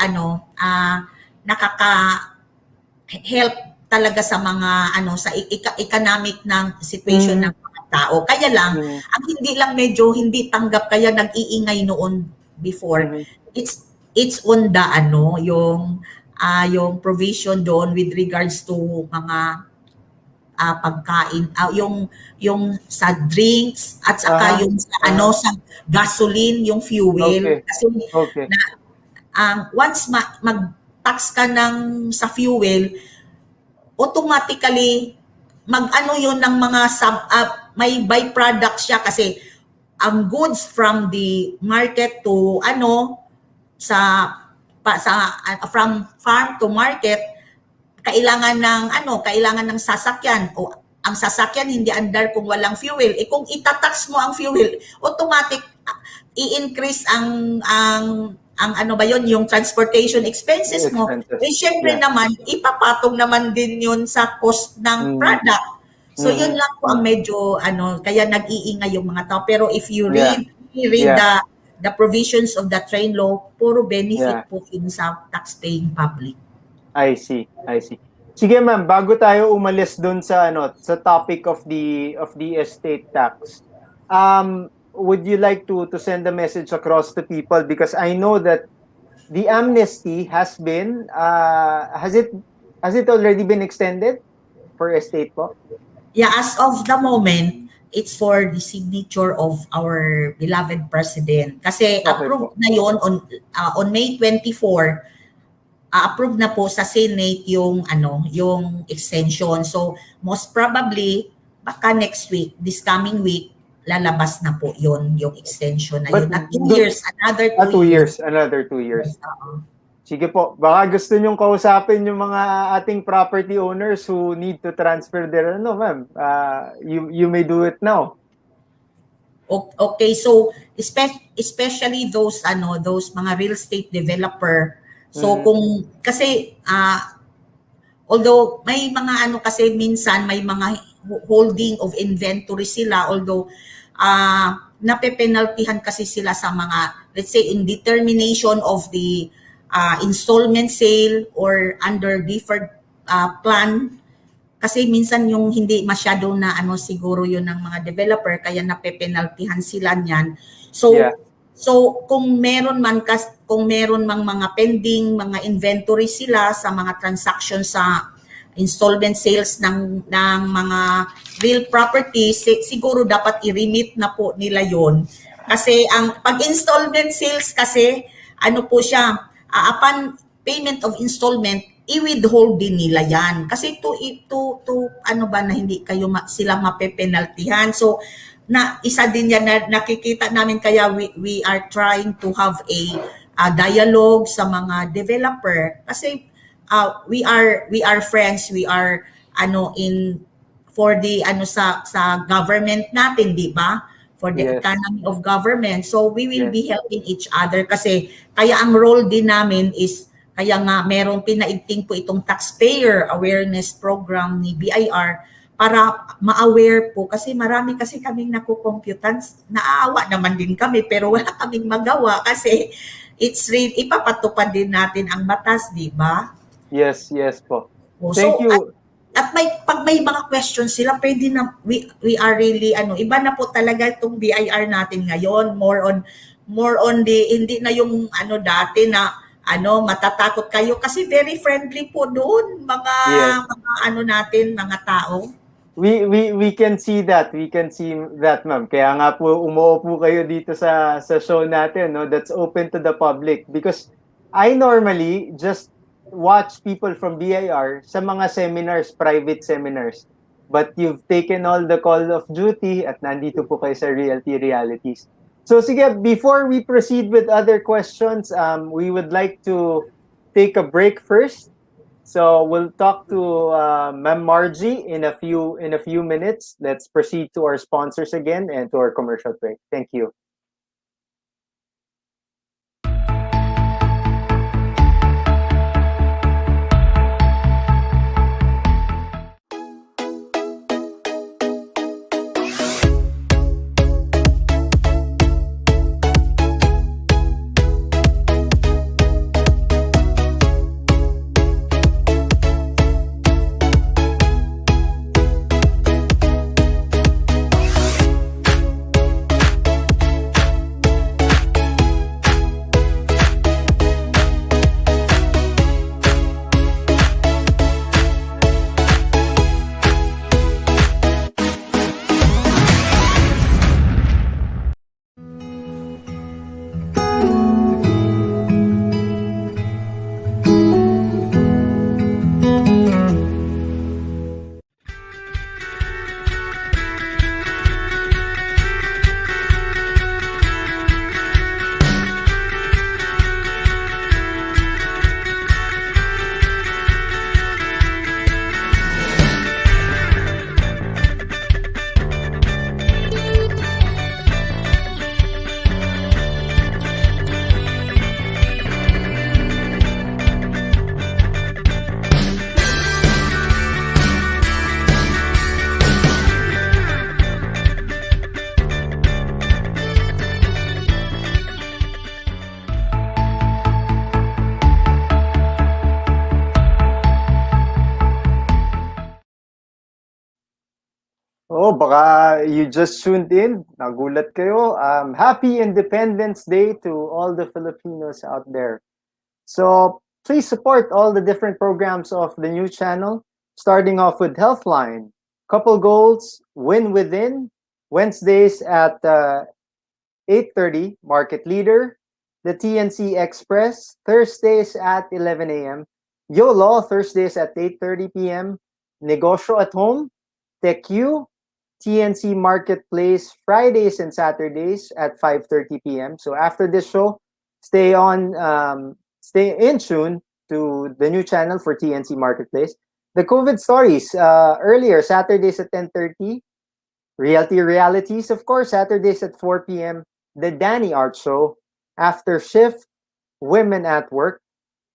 nakaka-help talaga sa mga, sa economic ng situation ng mga tao. Kaya lang, ang hindi tanggap, kaya nag-iingay noon before, it's on the, yung provision doon with regards to mga pagkain, yung sa drinks at saka yung sa sa gasoline, yung fuel. Kasi once mag-tax ka sa fuel, automatically yun ng mga may byproduct siya kasi ang goods from the market to from farm to market, kailangan ng sasakyan, o ang sasakyan hindi andar kung walang fuel. Kung itatax mo ang fuel, automatic i-increase ang yung transportation expenses mo. Syempre naman ipapatong naman din yun sa cost ng product. So yun lang po ang medyo kaya nag-iingay yung mga tao. Pero if you read the provisions of the train law, puro benefit po yun sa tax-paying public. I see. Sige ma'am, bago tayo umalis doon sa sa topic of the estate tax, would you like to send a message across to people, because I know that the amnesty has been has it already been extended for estate po? Yeah, as of the moment, it's for the signature of our beloved president. Kasi approved na yon on May 24, approved na po sa Senate yung extension. So most probably baka next week, this coming week, lalabas na po yon yung extension na yun. At 2 years, another 2 years. Another 2 years. Sige po, baka gusto nyong kausapin yung mga ating property owners who need to transfer their ma'am. You may do it now. Okay, so especially those mga real estate developer. So kung kasi although may mga kasi minsan may mga holding of inventory sila, although napepenaltihan kasi sila sa mga, let's say, indetermination of the installment sale or under deferred plan, kasi minsan yung hindi masyado na siguro yun ng mga developer, kaya napepenaltihan sila niyan. So kung meron mang mga pending mga inventory sila sa mga transactions sa installment sales ng mga real properties, siguro dapat i-remit na po nila yon. Kasi ang pag-installment sales kasi po siya, upon payment of installment, i-withhold din nila yan. Kasi to na hindi kayo sila mapepenaltihan. So, isa din yan na nakikita namin, kaya we are trying to have a dialogue sa mga developer. Kasi we are friends, we are for the sa government natin, di ba? for the Yes. economy of government. So we will Yes. be helping each other kasi kaya ang role din namin is kaya nga merong pinaigting po itong taxpayer awareness program ni BIR para ma-aware po kasi marami kasi kaming nakukomputans. Naaawa naman din kami pero wala kaming magawa kasi it's real ipapatupad din natin ang batas, di ba? Yes, yes po. Thank So you. at may pag may mga questions sila pwede na we are really iba na po talaga itong BIR natin ngayon, more on the hindi na yung dati na matatakot kayo kasi very friendly po doon Yes. mga natin mga tao. We can see that. We can see that, ma'am. Kaya nga po umuupo kayo dito sa show natin, no? That's open to the public because I normally just watch people from BIR sa mga seminars, private seminars. But you've taken all the call of duty at nandito po kayo sa Realty Realities. So sige, before we proceed with other questions, we would like to take a break first. So we'll talk to Ma'am Margie in a few minutes. Let's proceed to our sponsors again and to our commercial break. Thank you. Oh, baka you just tuned in. Nagulat kayo. Happy Independence Day to all the Filipinos out there. So please support all the different programs of the new channel, starting off with Healthline, Couple Goals, Win Within, Wednesdays at 8:30, Market Leader, the TNC Express, Thursdays at 11 a.m., YOLO, Thursdays at 8:30 p.m., Negosyo at Home, TechU, TNC Marketplace, Fridays and Saturdays at 5:30 p.m. So after this show, stay in tune to the new channel for TNC Marketplace. The COVID stories earlier, Saturdays at 10:30. Realty Realities, of course, Saturdays at 4 p.m. The Danny Art Show. After Shift, Women at Work.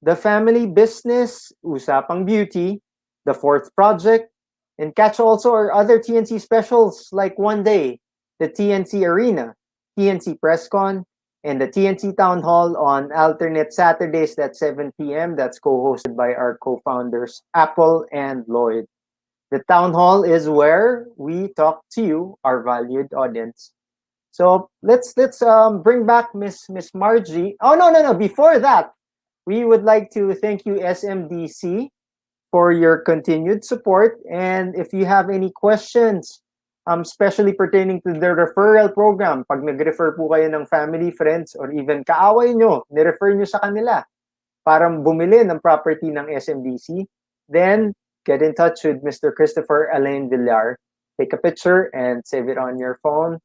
The Family Business, Usapang Beauty. The Fourth Project. And catch also our other TNC specials like One Day, the TNC Arena, TNC PressCon, and the TNC Town Hall on alternate Saturdays at 7 p.m. That's co-hosted by our co-founders, Apple and Lloyd. The Town Hall is where we talk to you, our valued audience. So let's bring back Miss Margie. Oh no! Before that, we would like to thank you SMDC for your continued support. And if you have any questions, especially pertaining to the referral program, pag nag-refer po kayo ng family, friends, or even kaaway nyo, nirefer nyo sa kanila para bumili ng property ng SMDC, then get in touch with Mr. Christopher Alain Villar. Take a picture and save it on your phone.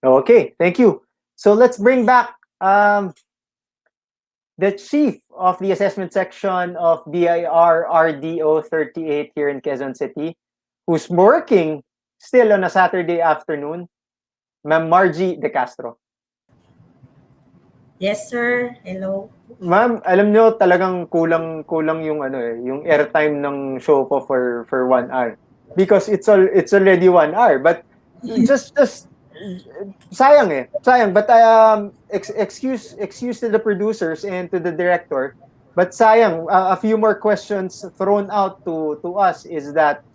Okay, thank you. So let's bring back the chief of the assessment section of BIR RDO 38 here in Quezon City, who's working still on a Saturday afternoon, Ma'am Margie de Castro. Yes, sir. Hello. Ma'am, alam nyo talagang kulang yung yung airtime ng show ko for 1 hour because it's already 1 hour, but just sayang but excuse to the producers and to the director, but sayang, a few more questions thrown out to us is that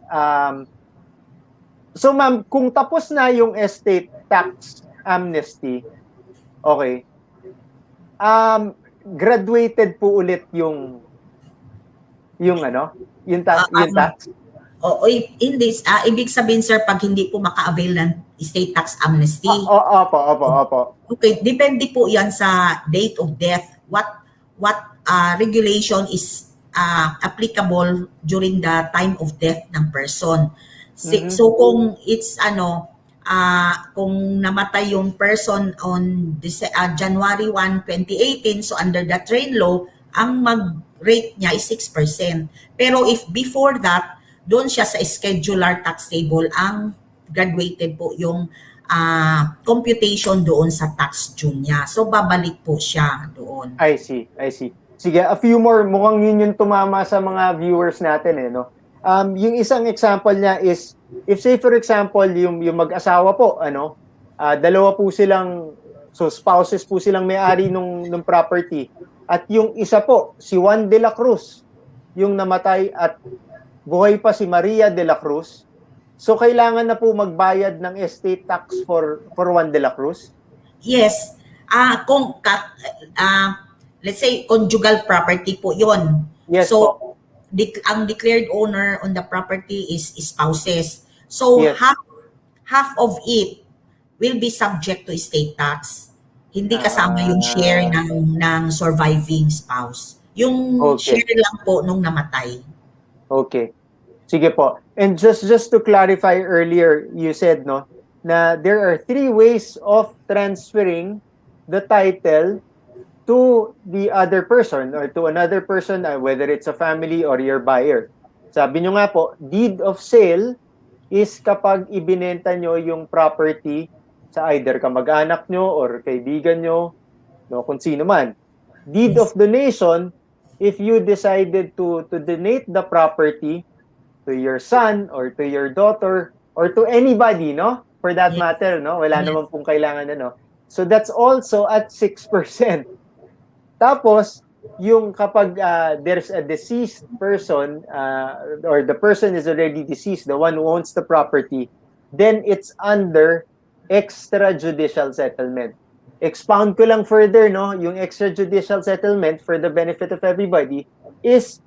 so ma'am, kung tapos na yung estate tax amnesty, okay, graduated po ulit yung yung tax. Hindi. Ibig sabihin, sir, pag hindi po maka-avail ng estate tax amnesty. Opo. Okay, depende po yan sa date of death. What regulation is applicable during the time of death ng person. So kung it's kung namatay yung person on January 1, 2018, so under the train law, ang mag-rate niya is 6%. Pero if before that, doon siya sa schedular tax table, ang graduated po yung computation doon sa tax due niya. So babalik po siya doon. I see. Sige, a few more, mukhang yun yung tumama sa mga viewers natin no. Yung isang example niya is, if say for example, yung mag-asawa po, dalawa po silang, so spouses po silang may-ari nung property. At yung isa po, si Juan de la Cruz, yung namatay, at buhay pa si Maria de la Cruz. So kailangan na po magbayad ng estate tax for Juan de la Cruz? Yes. Let's say conjugal property po 'yon. Yes, so po. Ang declared owner on the property is spouses. So yes. half of it will be subject to estate tax. Hindi kasama yung share ng surviving spouse. Yung share lang po nung namatay. Okay. Sige po. And just to clarify, earlier you said na there are 3 ways of transferring the title to the other person or to another person, whether it's a family or your buyer. Sabi nyo nga po, deed of sale is kapag ibinenta nyo yung property sa either kamag-anak nyo or kaibigan nyo, kung sino man. Deed of donation, if you decided to donate the property to your son or to your daughter or to anybody, for that matter, wala naman pong kailangan So that's also at 6%. Tapos, yung kapag there's a deceased person or the person is already deceased, the one who owns the property, then it's under extrajudicial settlement. Expound ko lang further, yung extrajudicial settlement for the benefit of everybody it's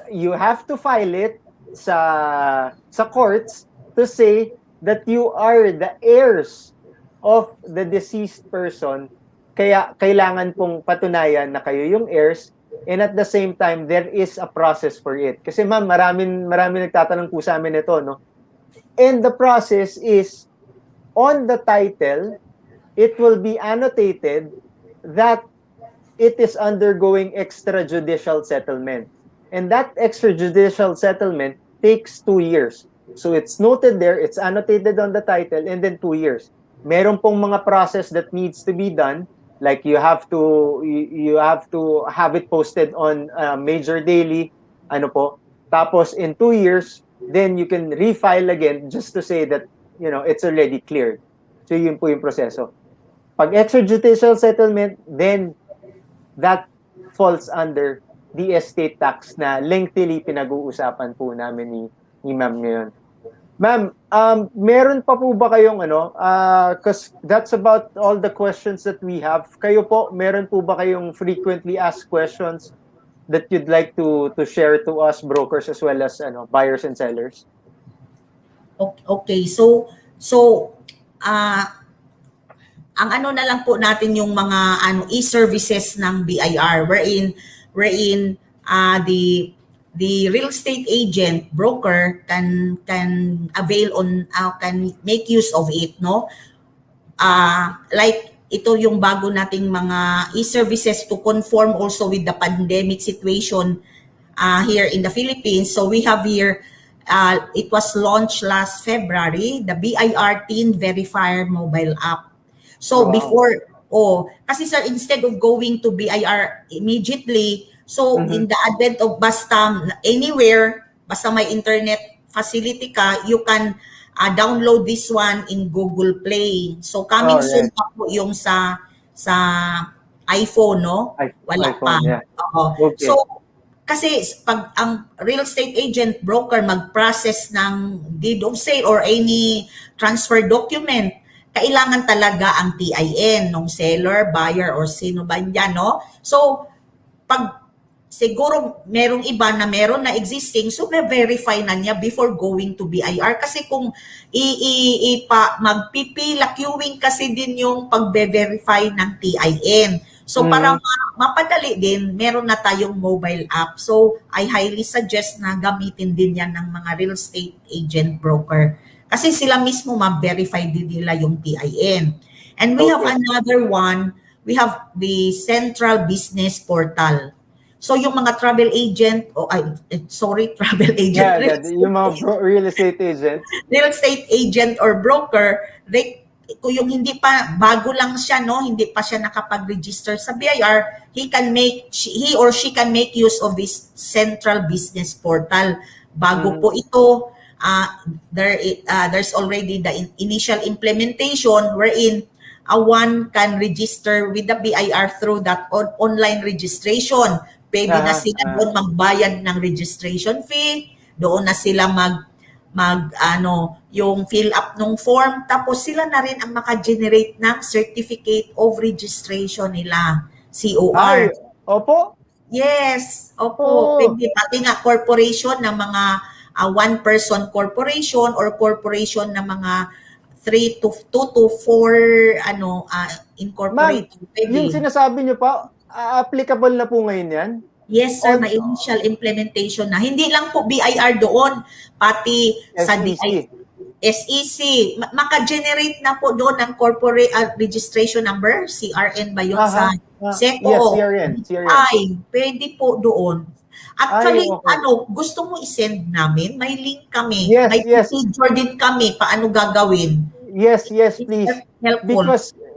you have to file it sa courts to say that you are the heirs of the deceased person, kaya kailangan pong patunayan na kayo yung heirs, and at the same time there is a process for it. Kasi ma'am, maraming nagtatanong po sa amin ito, and the process is on the title, it will be annotated that it is undergoing extrajudicial settlement, and that extrajudicial settlement takes 2 years. So it's noted there, it's annotated on the title, and then 2 years. Meron pong mga process that needs to be done, like you have to have it posted on Major Daily, tapos in 2 years, then you can refile again just to say that it's already cleared. So yun po yung proseso. Pag extrajudicial settlement, then that falls under the estate tax na lengthily pinag-uusapan po namin ni ma'am ngayon. Ma'am, meron pa po ba kayong because that's about all the questions that we have. Kayo po, meron po ba kayong frequently asked questions that you'd like to share to us brokers as well as buyers and sellers? Okay, so ang na lang po natin yung mga e-services ng BIR wherein the real estate agent broker can avail on can make use of it, like ito yung bago nating mga e-services to conform also with the pandemic situation here in the Philippines. So we have here It was launched last February, the BIR Teen Verifier mobile app. So Wow. kasi sir, instead of going to BIR immediately, so Mhm. in the advent of basta anywhere, basta may internet facility ka, you can download this one in Google Play. So coming All soon right. pa po yung sa iPhone, no? Wala pa. iPhone, yeah. Oo. So Okay. kasi pag ang real estate agent, broker, mag-process ng deed of sale or any transfer document, kailangan talaga ang TIN ng seller, buyer, or sino ba yan, no? So, pag siguro merong iba na meron na existing, so verify na niya before going to BIR. Kasi kung magpipila, queuing kasi din yung pag-verify ng TIN. So para Mhm. mapadali din, meron na tayong mobile app. So I highly suggest na gamitin din yan ng mga real estate agent broker. Kasi sila mismo ma-verify din nila yung TIN. And we have Okay. another one, we have the Central Business Portal. So yung mga travel agent, travel agent, Yeah, yung mga real estate agents. real estate agent or broker, kung yung hindi pa, bago lang siya, no, hindi pa siya nakapag-register sa BIR, he or she can make use of this Central Business Portal. Bago Mhm. po ito, there's already the initial implementation wherein one can register with the BIR through that online registration. Pwede na Aha, sila aha. doon magbayad ng registration fee, doon na sila yung fill up ng form, tapos sila na rin ang maka-generate ng certificate of registration nila, COR. Ay, opo. Yes, opo. Oh, Pwede pati nga corporation ng mga one-person corporation or corporation ng mga 2 to 4 ma'am, incorporated. yung Pwede. sinasabi niyo pa, applicable na po ngayon yan? Yes, sir, On may initial implementation na. Hindi lang po BIR doon, pati sa SEC. SEC. Maka-generate na po doon ng corporate registration number, CRN ba yun sa Aha. Yes, SECO? CRN, CRN. Ay, pwede po doon. Ay, Actually, okay. gusto mo i-send namin? May link kami. Yes, May yes. procedure din kami paano gagawin. Yes, It's please. helpful.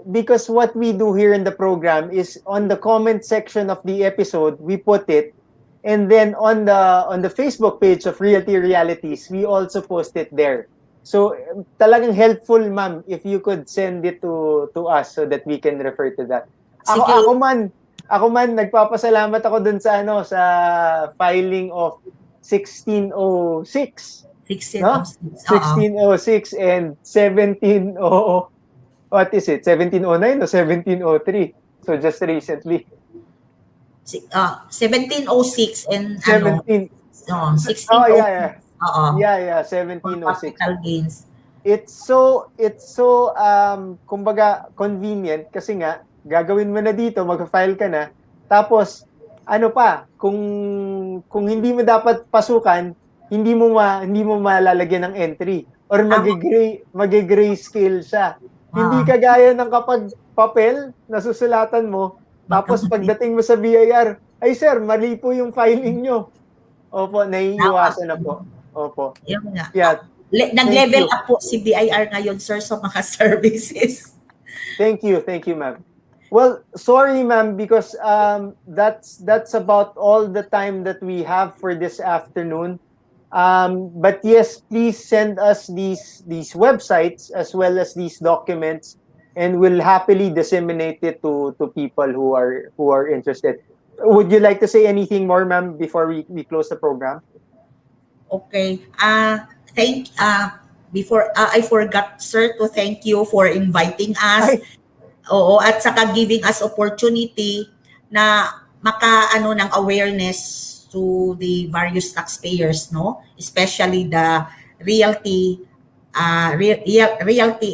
Because what we do here in the program is on the comment section of the episode, we put it, and then on the Facebook page of Realty Realities, we also post it there. So talagang helpful, ma'am, if you could send it to us so that we can refer to that. Sige. Ako man nagpapasalamat ako dun sa sa filing of 1606. 16 No? 1606 and 1700, what is it? 1709 or 1703? So just recently. 1706 and 17. 1606. Oh, yeah. Oo. Yeah, 1706. Capital gains. It's so kumbaga convenient kasi nga gagawin mo na dito, mag-file ka na. Tapos ano pa, kung hindi mo dapat pasukan, hindi mo malalagyan ng entry or magi-grayscale siya. Hindi kagaya ng kapag papel na susulatan mo, tapos pagdating mo sa BIR, ay sir, mali po yung filing nyo. Opo, naiiwasan na po. Opo. Yun nga. Yeah. Nag-level up po si BIR ngayon, sir, sa mga services. Thank you, ma'am. Well, sorry, ma'am, because that's about all the time that we have for this afternoon. But yes, please send us these websites as well as these documents, and we'll happily disseminate it to people who are interested. Would you like to say anything more, ma'am, before we close the program? Okay. Before I forgot, sir, to thank you for inviting us. Oo, at saka giving us opportunity na makaano ng awareness to the various taxpayers, no? Especially the realty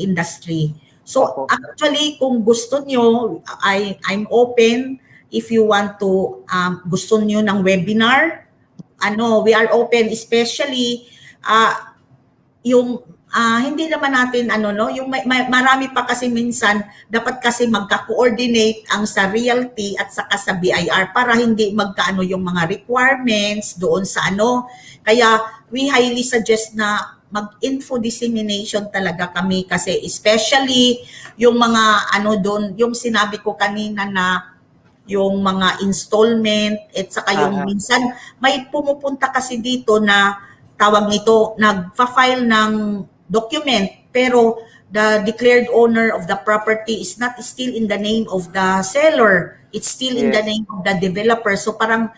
industry. So actually, kung gusto nyo, I'm open if you want to gusto nyo ng webinar. We are open, especially yung hindi naman natin ano no, yung marami pa kasi minsan dapat kasi magka-coordinate ang sa Realty at saka sa BIR para hindi magkaano yung mga requirements doon sa ano. Kaya we highly suggest na mag-info dissemination talaga kami kasi especially yung mga ano doon, yung sinabi ko kanina na yung mga installment at saka yung Aha. minsan may pumupunta kasi dito na tawag nito, nagfa-file ng document pero the declared owner of the property is not still in the name of the seller. It's still in the Yes. name of the developer. So parang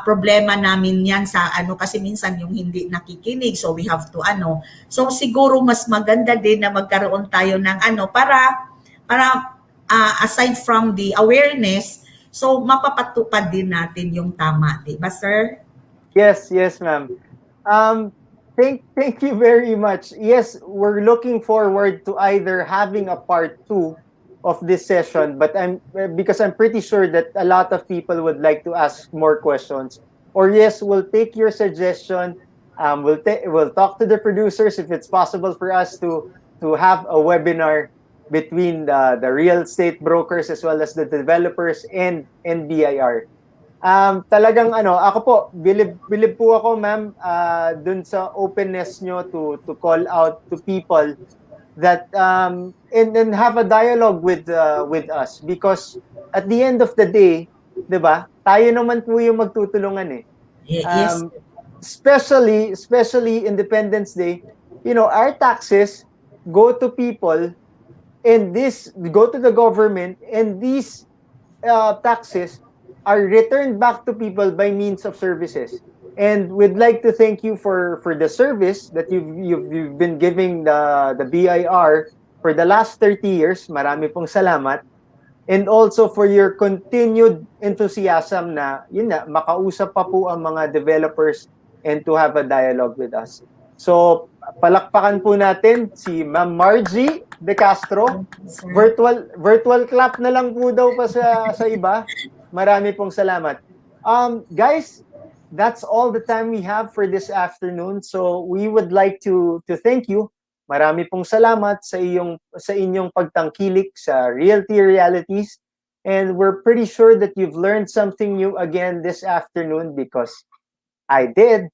problema namin yan sa ano kasi minsan yung hindi nakikinig so we have to ano. So siguro mas maganda din na magkaroon tayo ng ano para aside from the awareness, so mapapatupad din natin yung tama, 'di ba, sir? Yes, yes, ma'am. Thank you very much. Yes, we're looking forward to either having a part 2 of this session, but because I'm pretty sure that a lot of people would like to ask more questions. Or yes, we'll take your suggestion. We'll talk to the producers if it's possible for us to have a webinar between the real estate brokers as well as the developers and BIR. Talagang ano, ako po, bilib po ako, ma'am, dun sa openness nyo to call out to people that and have a dialogue with us, because at the end of the day, 'di ba? Tayo naman po yung magtutulungan eh. Yes. Especially Independence Day, you know, our taxes go to people, and this go to the government, and these taxes are returned back to people by means of services. And we'd like to thank you for the service that you've been giving the BIR for the last 30 years. Marami pong salamat. And also for your continued enthusiasm na, yun na, makausap pa po ang mga developers and to have a dialogue with us. So, palakpakan po natin si Ma'am Margie de Castro. Virtual clap na lang po daw pa sa iba. Marami pong salamat. Guys, that's all the time we have for this afternoon. So we would like to thank you. Marami pong salamat sa inyong pagtangkilik sa Realty Realities. And we're pretty sure that you've learned something new again this afternoon, because I did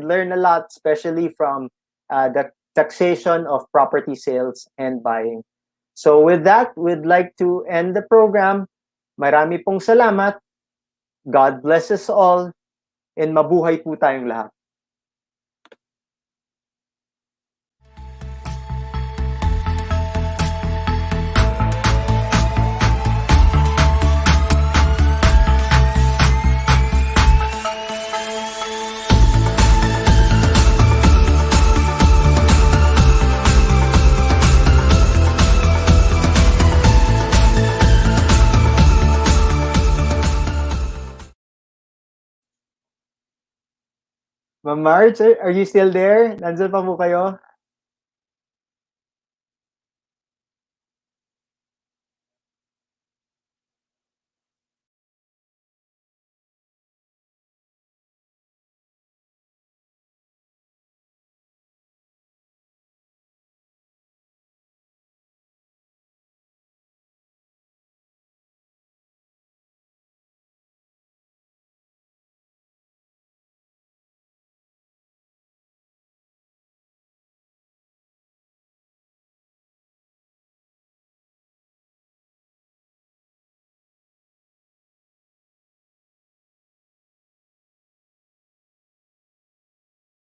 learn a lot, especially from the taxation of property sales and buying. So with that, we'd like to end the program. Marami pong salamat. God bless us all, and mabuhay po tayong lahat. Ma'am Marge, are you still there? Nandiyan pa po kayo?